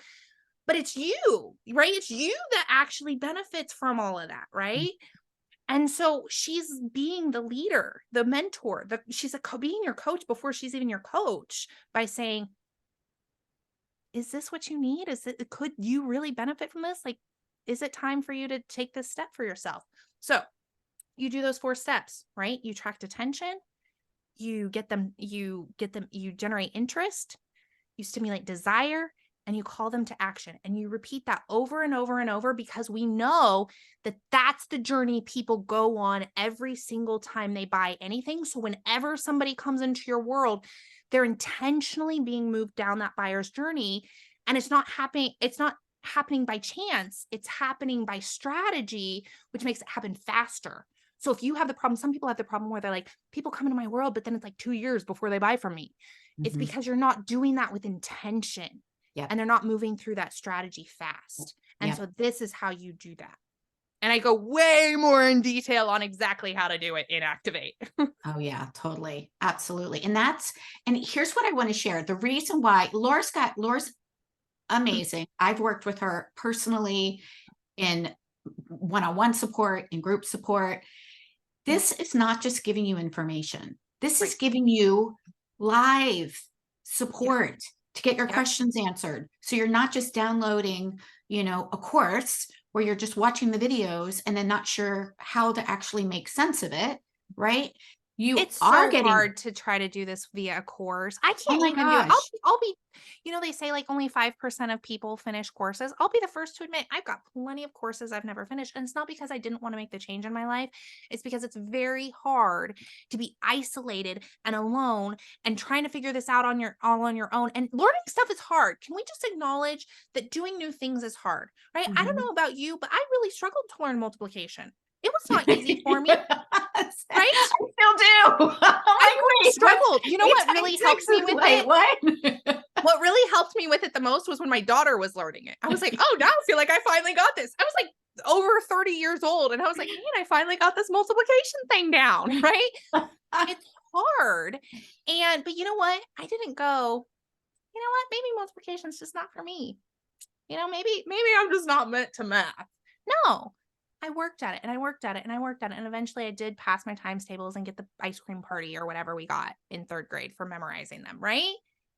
but it's you, right? It's you that actually benefits from all of that, right? And so she's being the leader, the mentor, she's being your coach before she's even your coach, by saying, is this what you need? Could you really benefit from this? Like, is it time for you to take this step for yourself? So you do those 4 steps, right? You attract attention, you generate interest, you stimulate desire, and you call them to action. And you repeat that over and over and over, because we know that that's the journey people go on every single time they buy anything. So whenever somebody comes into your world, they're intentionally being moved down that buyer's journey. And it's not happening by chance. It's happening by strategy, which makes it happen faster. So if you have the problem, some people have the problem where they're like, people come into my world, but then it's like 2 years before they buy from me. It's because you're not doing that with intention. Yep. And they're not moving through that strategy fast. And Yep. so this is how you do that. And I go way more in detail on exactly how to do it in Activate. Oh yeah, totally. Absolutely. And here's what I want to share. The reason why Laura's amazing. I've worked with her personally in one-on-one support, in group support. This is not just giving you information. This is giving you live support to get your questions answered. So you're not just downloading, a course where you're just watching the videos and then not sure how to actually make sense of it, right? It's so hard to try to do this via a course. I can't even do it. I'll be, they say like only 5% of people finish courses. I'll be the first to admit I've got plenty of courses I've never finished. And it's not because I didn't want to make the change in my life. It's because it's very hard to be isolated and alone and trying to figure this out all on your own. And learning stuff is hard. Can we just acknowledge that doing new things is hard, right? I don't know about you, but I really struggled to learn multiplication. It was not easy for me. Right? I still do. I really struggled. You know what really helped me with it? What really helped me with it the most was when my daughter was learning it. I was like, oh, now I feel like I finally got this. I was like over 30 years old. And I was like, man, I finally got this multiplication thing down. Right? It's hard. But you know what? I didn't go, you know what? Maybe multiplication is just not for me. Maybe I'm just not meant to math. No. I worked at it and I worked at it and I worked at it. And eventually I did pass my times tables and get the ice cream party or whatever we got in 3rd grade for memorizing them. Right.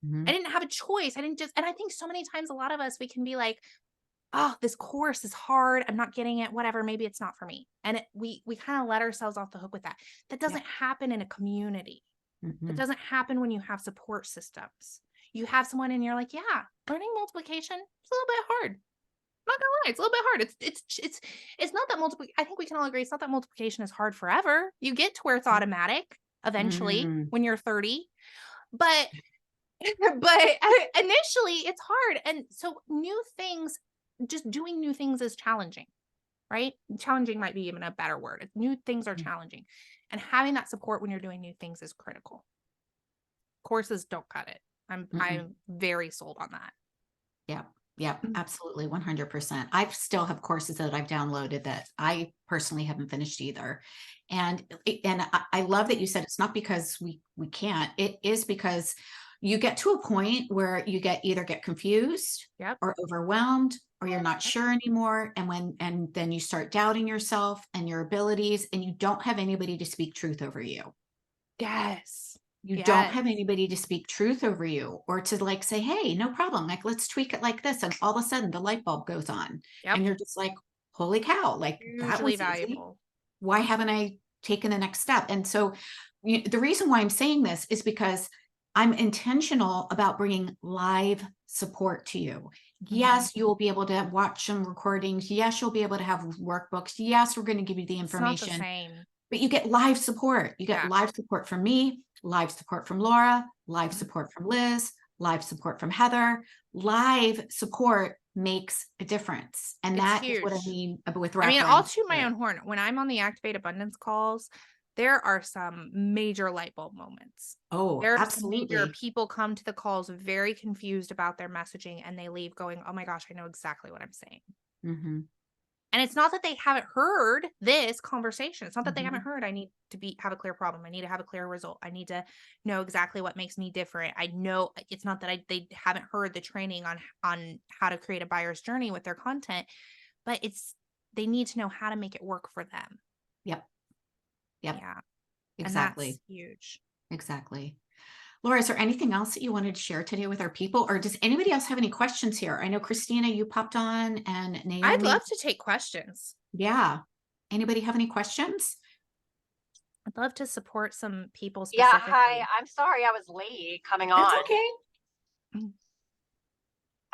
I didn't have a choice. And I think so many times, a lot of us, we can be like, oh, this course is hard. I'm not getting it, whatever. Maybe it's not for me. And we kind of let ourselves off the hook with that. That doesn't happen in a community. That doesn't happen when you have support systems. You have someone and you're like, yeah, learning multiplication is a little bit hard. Not gonna lie, it's a little bit hard. It's not that multiplication. I think we can all agree it's not that multiplication is hard forever. You get to where it's automatic eventually when you're 30, but initially it's hard. And so just doing new things is challenging, right? Challenging might be even a better word. New things are challenging, and having that support when you're doing new things is critical. Courses don't cut it. I'm very sold on that. Yeah. Yeah, absolutely. 100%. I still have courses that I've downloaded that I personally haven't finished either. And I love that you said it's not because we can't. It is because you get to a point where you either get confused or overwhelmed, or you're not sure anymore. And then you start doubting yourself and your abilities, and you don't have anybody to speak truth over you. Yes. You don't have anybody to speak truth over you, or to like say, hey, no problem. Like, let's tweak it like this. And all of a sudden the light bulb goes on and you're just like, holy cow, like that was valuable. Why haven't I taken the next step? And so the reason why I'm saying this is because I'm intentional about bringing live support to you. Yes, you'll be able to watch some recordings. Yes, you'll be able to have workbooks. Yes, we're going to give you the information. It's not the same. but you get live support. You get Yeah. live support from me, live support from Laura, live support from Liz, live support from Heather. Live support makes a difference. And It's that is what I huge. mean with I mean, reference. I'll toot my own horn. When I'm on the Activate Abundance calls, there are some major light bulb moments. Oh, There are some absolutely. major people come to the calls very confused about their messaging, and they leave going, oh my gosh, I know exactly what I'm saying. Mm-hmm. And it's not that they haven't heard this conversation. It's not that they Mhm. haven't heard, I need to have a clear problem. I need to have a clear result. I need to know exactly what makes me different. I know it's not that they haven't heard the training on how to create a buyer's journey with their content, but they need to know how to make it work for them. Yep. Yep. Yeah. Exactly. And that's huge. Exactly. Laura, is there anything else that you wanted to share today with our people, or does anybody else have any questions here? I know Christina, you popped on, and Naomi. I'd love to take questions. Yeah. Anybody have any questions? I'd love to support some people Yeah, specifically. hi. I'm sorry I was late coming That's on. okay.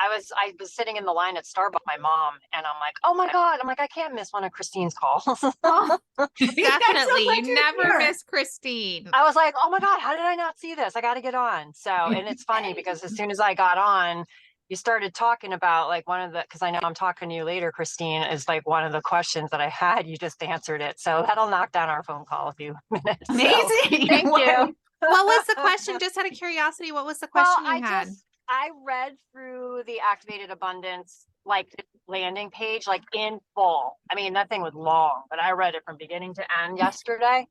I was sitting in the line at Starbucks with my mom, and I'm like, oh my God. I'm like, I can't miss one of Christine's calls. Oh, Definitely. You never miss Christine. I was like, oh my God, how did I not see this? I got to get on. So, and it's funny because as soon as I got on, you started talking about like because I know I'm talking to you later, Christine, is like one of the questions that I had. You just answered it. So that'll knock down our phone call a few minutes. So, amazing. thank you. What was the question? Just out of curiosity, what was the question you had? I read through the Activated Abundance like landing page like in full. I mean, that thing was long, but I read it from beginning to end yesterday.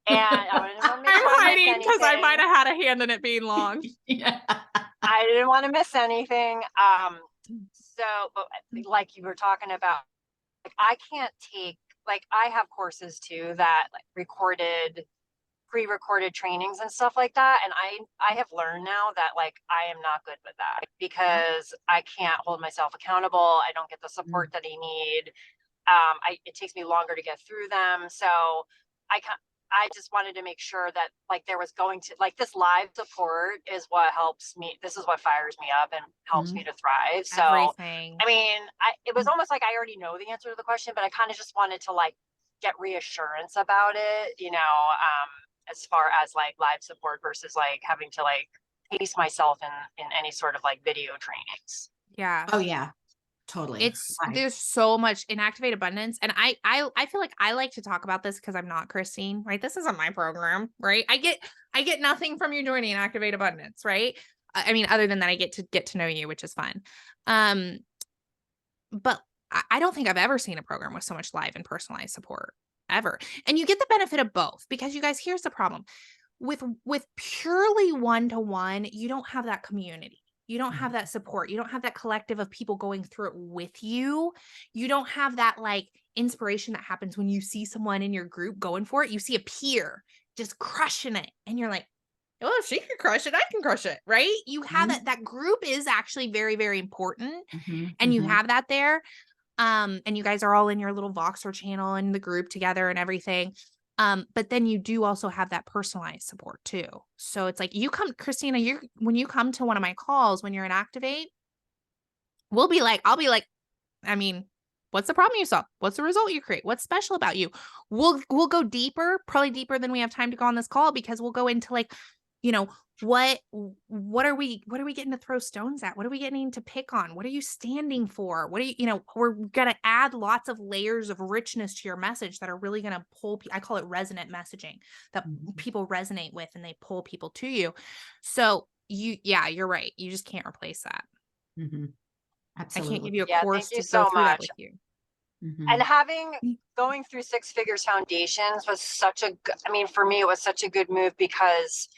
And I didn't want to make sure I'm I hiding missed because I anything. might have had a hand in it being long. Yeah. I didn't want to miss anything. So, but like you were talking about, like I can't take, like I have courses too that like pre-recorded trainings and stuff like that. And I have learned now that like I am not good with that because I can't hold myself accountable. I don't get the support that I need. It takes me longer to get through them. So I just wanted to make sure that like there was going to like this live support is what helps me. This is what fires me up and helps me to thrive. So Everything. I mean, it was almost like I already know the answer to the question, but I kind of just wanted to like get reassurance about it, as far as like live support versus like having to like pace myself in any sort of like video trainings. Yeah. Oh yeah. Totally. There's so much in Activate Abundance. And I feel like I like to talk about this because I'm not Christine, right? This isn't my program, right? I get nothing from you joining Activate Abundance, right? I mean, other than that, I get to know you, which is fun. But I don't think I've ever seen a program with so much live and personalized support ever. And you get the benefit of both because you guys, here's the problem with purely one-to-one, you don't have that community. You don't have that support. You don't have that collective of people going through it with you. You don't have that like inspiration that happens when you see someone in your group going for it. You see a peer just crushing it. And you're like, well, if she can crush it, I can crush it. Right. You have that group is actually very, very important. And you have that there. And you guys are all in your little Voxer channel and the group together and everything. But then you do also have that personalized support too. So it's like Christina, when you come to one of my calls, when you're in Activate, I'll be like, I mean, what's the problem you solve? What's the result you create? What's special about you? We'll go deeper, probably deeper than we have time to go on this call, because we'll go into like, what are we getting to throw stones at? What are we getting to pick on? What are you standing for? What are we're going to add lots of layers of richness to your message that are really going to pull, I call it resonant messaging, that people resonate with and they pull people to you. So you're right. You just can't replace that. Absolutely. I can't give you a course to so go through that much. with you. And going through Six Figures Foundations was for me, it was such a good move because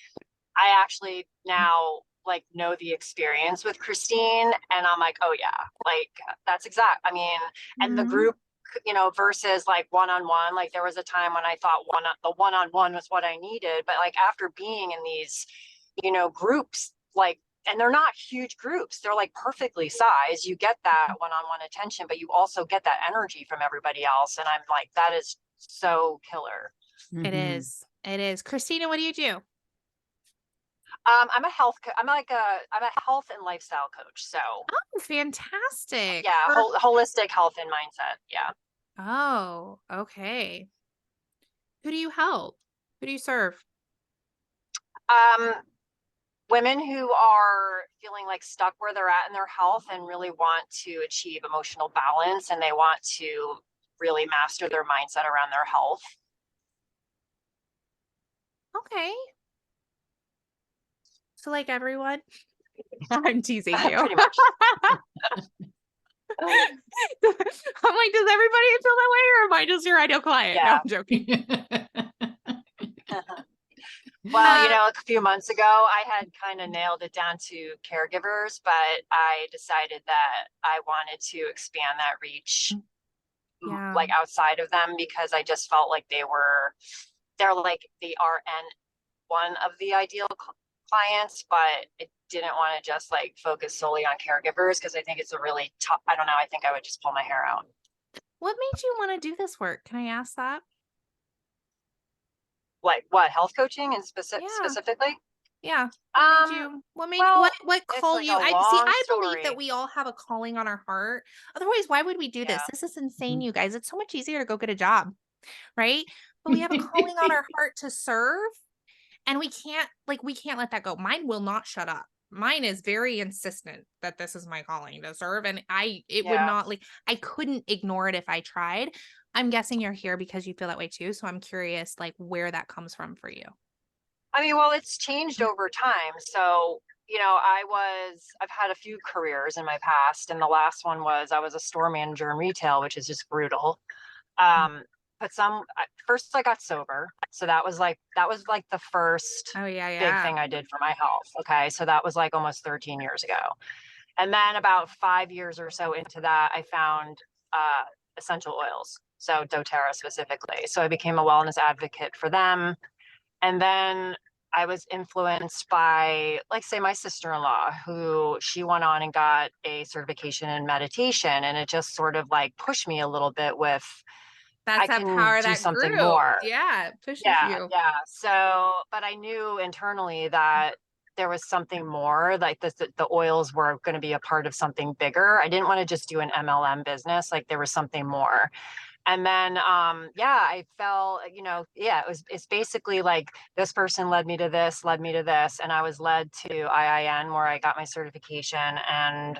I actually now like know the experience with Christine, and I'm like, oh yeah, like that's exact. I mean, and the group, versus like one-on-one, like there was a time when I thought the one-on-one was what I needed, but like after being in these, groups, like, and they're not huge groups, they're like perfectly sized. You get that one-on-one attention, but you also get that energy from everybody else. And I'm like, that is so killer. It is. Christina, what do you do? I'm a health and lifestyle coach. So fantastic. Yeah, holistic health and mindset. Yeah. Oh, okay. Who do you help? Who do you serve? Women who are feeling like stuck where they're at in their health and really want to achieve emotional balance, and they want to really master their mindset around their health. Okay. So like everyone? I'm teasing you. Pretty much. I'm like, does everybody feel that way, or am I just your ideal client? No, Yeah. I'm joking. Well, you know, a few months ago, I had kind of nailed it down to caregivers, but I decided that I wanted to expand that reach, Yeah. like outside of them, because I just felt like they're like the RN one of the ideal clients, but I didn't want to just like focus solely on caregivers because I think it's a really tough, I don't know, I think I would just pull my hair out. What made you want to do this work? Can I ask that? Like what, health coaching and Yeah. specifically? Yeah. What made well, what it's called like you? a I long believe story. that we all have a calling on our heart. Otherwise, why would we do this? Yeah. This is insane, you guys. It's so much easier to go get a job, right? But we have a calling on our heart to serve, and we can't let that go. Mine will not shut up. Mine is very insistent that this is my calling to serve, and it would Yeah. not, like, I couldn't ignore it if I tried. I'm guessing you're here because you feel that way too. So I'm curious, like, where that comes from for you. I mean, well, it's changed over time. So, you know, I've had a few careers in my past, and the last one was I was a store manager in retail, which is just brutal. But first I got sober. So that was like the first Oh yeah, big yeah. thing I did for my health. Okay. So that was like almost 13 years ago. And then about 5 years or so into that, I found essential oils. So doTERRA specifically. So I became a wellness advocate for them. And then I was influenced by, like, say, my sister-in-law, who she went on and got a certification in meditation. And it just sort of like pushed me a little bit with, That's I that can power, do that something group. more. Yeah, it pushes Yeah. you. Yeah. So, but I knew internally that there was something more, like the oils were going to be a part of something bigger. I didn't want to just do an MLM business. Like there was something more. And then, I fell, you know, it's basically like this person led me to this, and I was led to IIN where I got my certification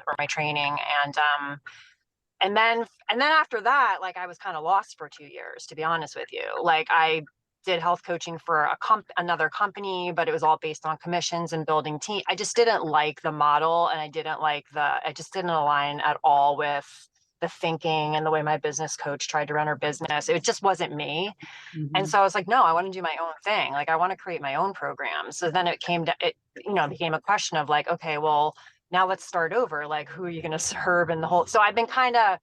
or my training. And then after that, like I was kind of lost for 2 years, to be honest with you. Like I did health coaching for another company, but it was all based on commissions and building team. I just didn't like the model, and I just didn't align at all with the thinking and the way my business coach tried to run her business. It just wasn't me. And so I was like, no, I want to do my own thing. Like I want to create my own program. So then it became a question of like, okay, well, now let's start over. Like, who are you going to serve in the whole? So I've been kind of,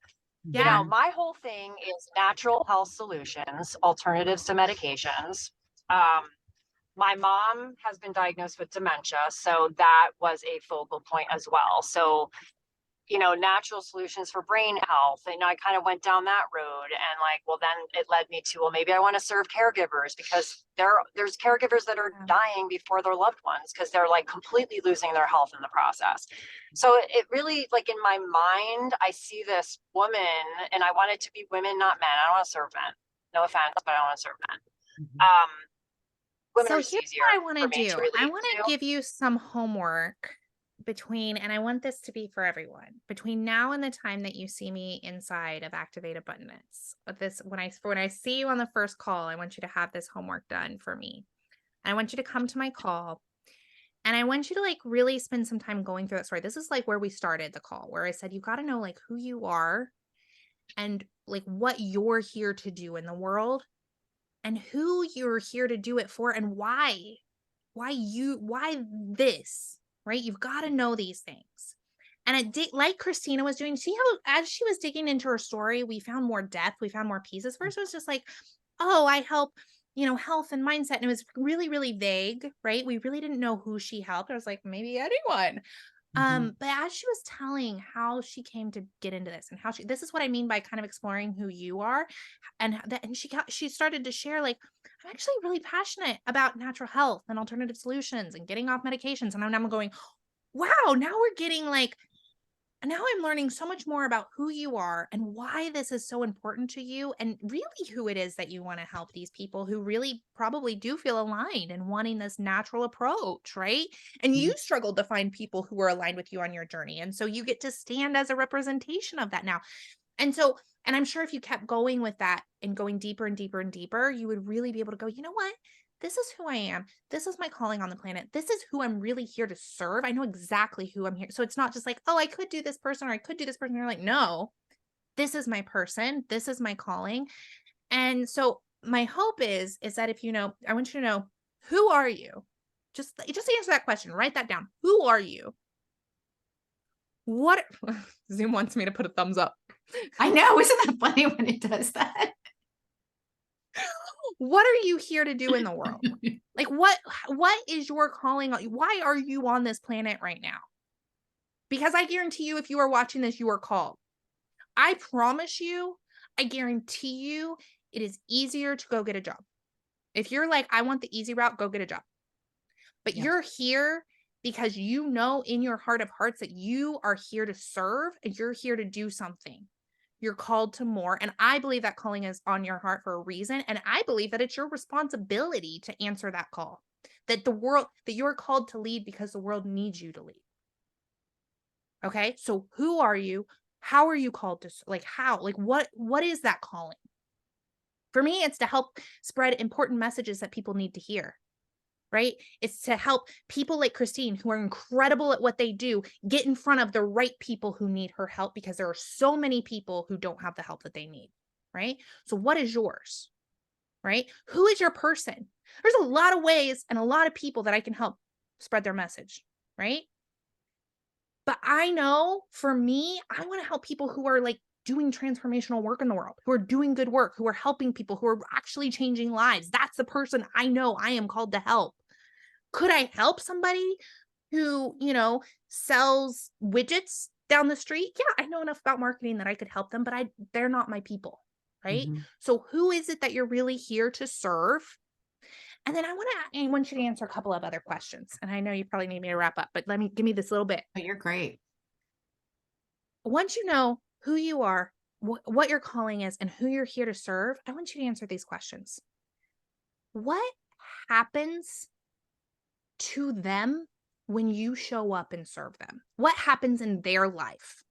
you know, my whole thing is natural health solutions, alternatives to medications. My mom has been diagnosed with dementia, so that was a focal point as well. So, you know, natural solutions for brain health. You know, I kind of went down that road, and like, well, then it led me to, well, maybe I want to serve caregivers, because there's caregivers that are dying before their loved ones because they're like completely losing their health in the process. So it really, like, in my mind, I see this woman, and I want it to be women, not men. I don't want to serve men. No offense, but I don't want to serve men. Women So are here's just easier what I want for to me do. to relate I want to. to give you some homework and I want this to be for everyone, between now and the time that you see me inside of Activate Abundance. When I see you on the first call, I want you to have this homework done for me. I want you to come to my call, and I want you to like really spend some time going through that story. This is like where we started the call, where I said, you got to know like who you are and like what you're here to do in the world, and who you're here to do it for, and why this, right? You've got to know these things. And like Christina was doing, see how as she was digging into her story, we found more depth, we found more pieces. First it was just like, oh, I help, you know, health and mindset. And it was really, really vague, right? We really didn't know who she helped. I was like, maybe anyone. But as she was telling how she came to get into this, and how this is what I mean by kind of exploring who you are. And she started to share, like, I'm actually really passionate about natural health and alternative solutions and getting off medications. And I'm going, wow, now we're getting like And now I'm learning so much more about who you are and why this is so important to you, and really who it is that you want to help these people who really probably do feel aligned and wanting this natural approach, right? And you struggled to find people who are aligned with you on your journey. And so you get to stand as a representation of that now. And so, and I'm sure if you kept going with that and going deeper and deeper and deeper, you would really be able to go, you know what? This is who I am. This is my calling on the planet. This is who I'm really here to serve. I know exactly who I'm here. So it's not just like, oh, I could do this person or I could do this person. You're like, no, this is my person. This is my calling. And so my hope is that if you know, I want you to know, who are you? Just answer that question. Write that down. Who are you? What Zoom wants me to put a thumbs up. I know. Isn't that funny when it does that? What are you here to do in the world? Like what is your calling? Why are you on this planet right now? Because I guarantee you, if you are watching this, you are called. I promise you, I guarantee you, it is easier to go get a job. If you're like, I want the easy route, go get a job. But you're here because you know in your heart of hearts that you are here to serve and you're here to do something. You're called to more. And I believe that calling is on your heart for a reason. And I believe that it's your responsibility to answer that call, that you're called to lead because the world needs you to lead. Okay. So who are you? How are you called to, what is that calling? For me, it's to help spread important messages that people need to hear. Right? It's to help people like Christine, who are incredible at what they do, get in front of the right people who need her help, because there are so many people who don't have the help that they need. Right? So what is yours? Right? Who is your person? There's a lot of ways and a lot of people that I can help spread their message. Right? But I know for me, I want to help people who are like doing transformational work in the world, who are doing good work, who are helping people, who are actually changing lives. That's the person I know I am called to help. Could I help somebody who, sells widgets down the street? Yeah, I know enough about marketing that I could help them, but they're not my people, right? Mm-hmm. So who is it that you're really here to serve? And then I want you to answer a couple of other questions. And I know you probably need me to wrap up, but give me this little bit. Oh, you're great. Once you know who you are, what your calling is, and who you're here to serve, I want you to answer these questions. What happens to them when you show up and serve them? What happens in their life?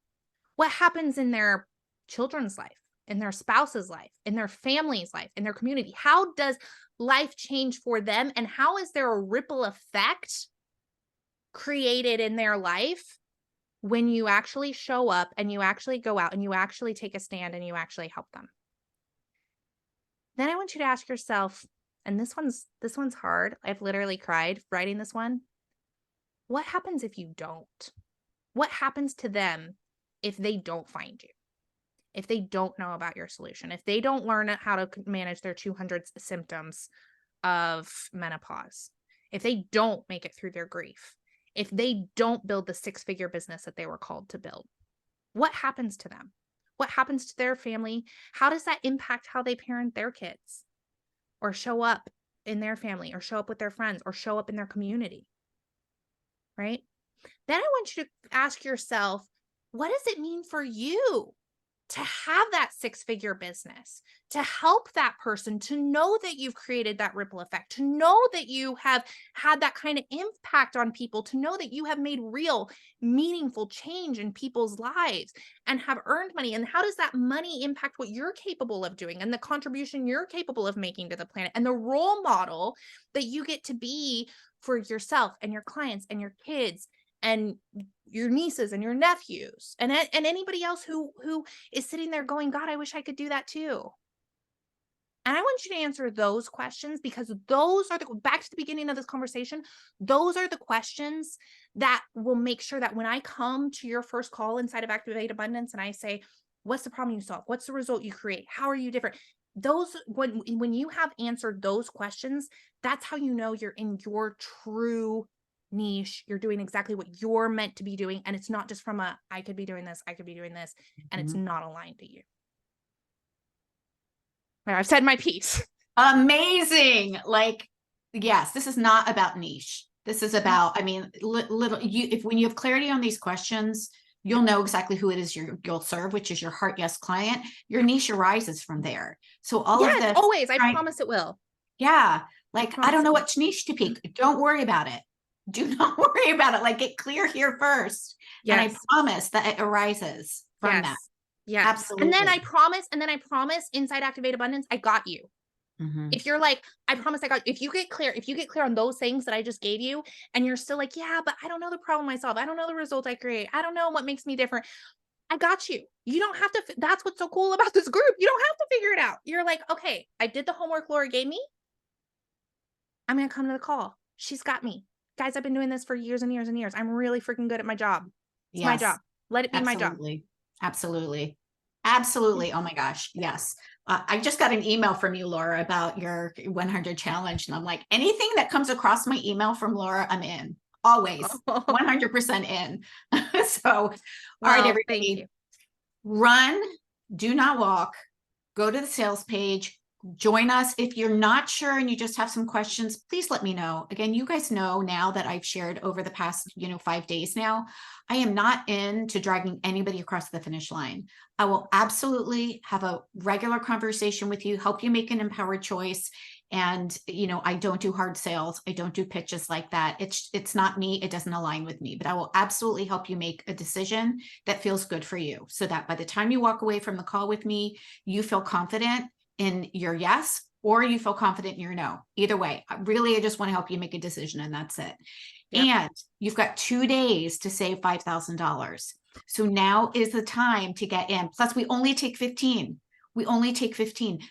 What happens in their children's life, in their spouse's life, in their family's life, in their community? How does life change for them? And how is there a ripple effect created in their life when you actually show up and you actually go out and you actually take a stand and you actually help them? Then I want you to ask yourself, and this one's hard. I've literally cried writing this one. What happens if you don't? What happens to them if they don't find you? If they don't know about your solution? If they don't learn how to manage their 200 symptoms of menopause? If they don't make it through their grief? If they don't build the 6-figure business that they were called to build? What happens to them? What happens to their family? How does that impact how they parent their kids? Or show up in their family, or show up with their friends, or show up in their community, right? Then I want you to ask yourself, what does it mean for you to have that 6-figure business, to help that person, to know that you've created that ripple effect, to know that you have had that kind of impact on people, to know that you have made real, meaningful change in people's lives and have earned money? And how does that money impact what you're capable of doing and the contribution you're capable of making to the planet and the role model that you get to be for yourself and your clients and your kids and your nieces and your nephews and anybody else who is sitting there going, God, I wish I could do that too. And I want you to answer those questions, because those are back to the beginning of this conversation, those are the questions that will make sure that when I come to your first call inside of Activate Abundance and I say, what's the problem you solve? What's the result you create? How are you different? Those, when you have answered those questions, that's how you know you're in your true niche. You're doing exactly what you're meant to be doing. And it's not just from I could be doing this, I could be doing this, and it's not aligned to you. All right, I've said my piece. Amazing. Yes, this is not about niche. This is about, when you have clarity on these questions, You'll know exactly who it is you'll serve, which is your heart yes client. Your niche arises from there. So all of this, always. I right? promise it will. Yeah. Like, I promise don't it know will. which niche to pick. Don't worry about it. Do not worry about it. Like, get clear here first. And I promise that it arises from that. Yes. Absolutely. And then I promise inside Activate Abundance, I got you. If you're like, I promise I got you. If you get clear on those things that I just gave you, and you're still like, yeah, but I don't know the problem I solve. I don't know the result I create. I don't know what makes me different. I got you. You don't have to. That's what's so cool about this group. You don't have to figure it out. You're like, okay, I did the homework Laura gave me. I'm going to come to the call. She's got me. Guys, I've been doing this for years and years and years. I'm really freaking good at my job. It's my job. Let it be my job. Absolutely. Absolutely. Oh my gosh. Yes. I just got an email from you, Laura, about your 100 challenge. And I'm like, anything that comes across my email from Laura, I'm in. Always 100% in. So, all right, everybody, run, do not walk, go to the sales page, join us. If you're not sure and you just have some questions, please let me know. Again, you guys know now that I've shared over the past, 5 days now, I am not into dragging anybody across the finish line. I will absolutely have a regular conversation with you, help you make an empowered choice. And, I don't do hard sales. I don't do pitches like that. It's not me. It doesn't align with me, but I will absolutely help you make a decision that feels good for you, so that by the time you walk away from the call with me, you feel confident in your yes, or you feel confident in your no. Either way, I just want to help you make a decision, and that's it. Yep. And you've got 2 days to save $5,000. So now is the time to get in. Plus, we only take 15.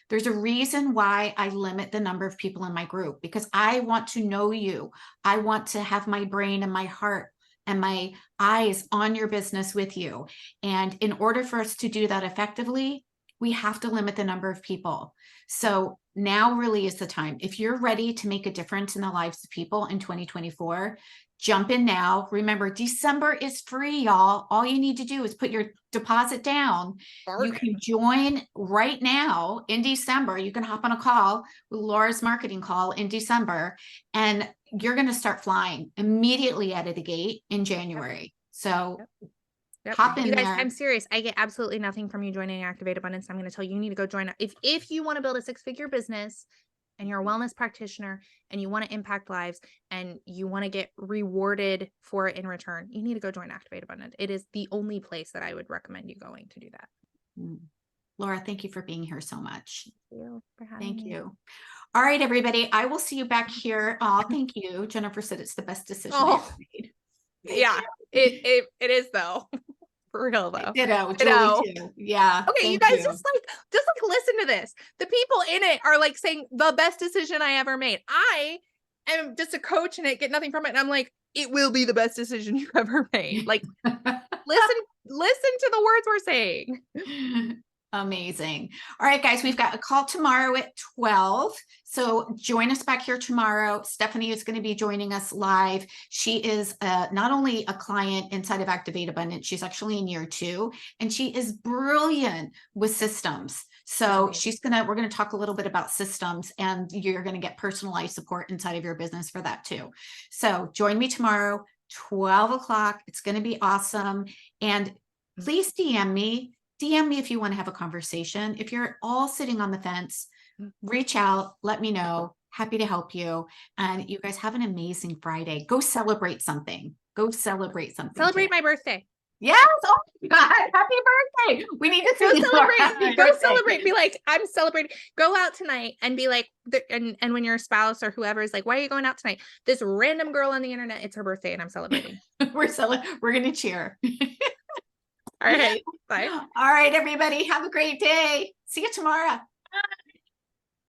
There's a reason why I limit the number of people in my group, because I want to know you. I want to have my brain and my heart and my eyes on your business with you. And in order for us to do that effectively, we have to limit the number of people. So now really is the time. If you're ready to make a difference in the lives of people in 2024, jump in now. Remember, December is free, y'all. All you need to do is put your deposit down. You can join right now in December. You can hop on a call with Laura's marketing call in December, and you're going to start flying immediately out of the gate in January. So hop in, you guys, there. I'm serious. I get absolutely nothing from you joining Activate Abundance. I'm going to tell you, you need to go join. If you want to build a 6-figure business and you're a wellness practitioner and you want to impact lives and you want to get rewarded for it in return, you need to go join Activate Abundance. It is the only place that I would recommend you going to do that. Laura, thank you for being here so much. Thank you for having me. All right, everybody. I will see you back here. Oh, thank you. Jennifer said it's the best decision I ever made. Yeah, it is though. For real though. Ditto. Too. Yeah. Okay, you guys just listen to this. The people in it are like saying the best decision I ever made. I am just a coach and get nothing from it. And I'm like, it will be the best decision you've ever made. Like, listen to the words we're saying. Amazing. All right, guys, we've got a call tomorrow at 12. So join us back here tomorrow. Stephanie is going to be joining us live. She is not only a client inside of Activate Abundance, she's actually in year 2, and she is brilliant with systems. So we're going to talk a little bit about systems, and you're going to get personalized support inside of your business for that too. So join me tomorrow, 12 o'clock. It's going to be awesome. And please DM me if you want to have a conversation. If you're all sitting on the fence, reach out, let me know. Happy to help you. And you guys have an amazing Friday. Go celebrate something. Celebrate today. My birthday. Yes. Oh my God. Happy birthday. We need to celebrate. Go celebrate. Be like, I'm celebrating. Go out tonight and be like, and when your spouse or whoever is like, why are you going out tonight? This random girl on the internet, it's her birthday and I'm celebrating. We're going to cheer. All right. Bye. All right, everybody. Have a great day. See you tomorrow. Bye.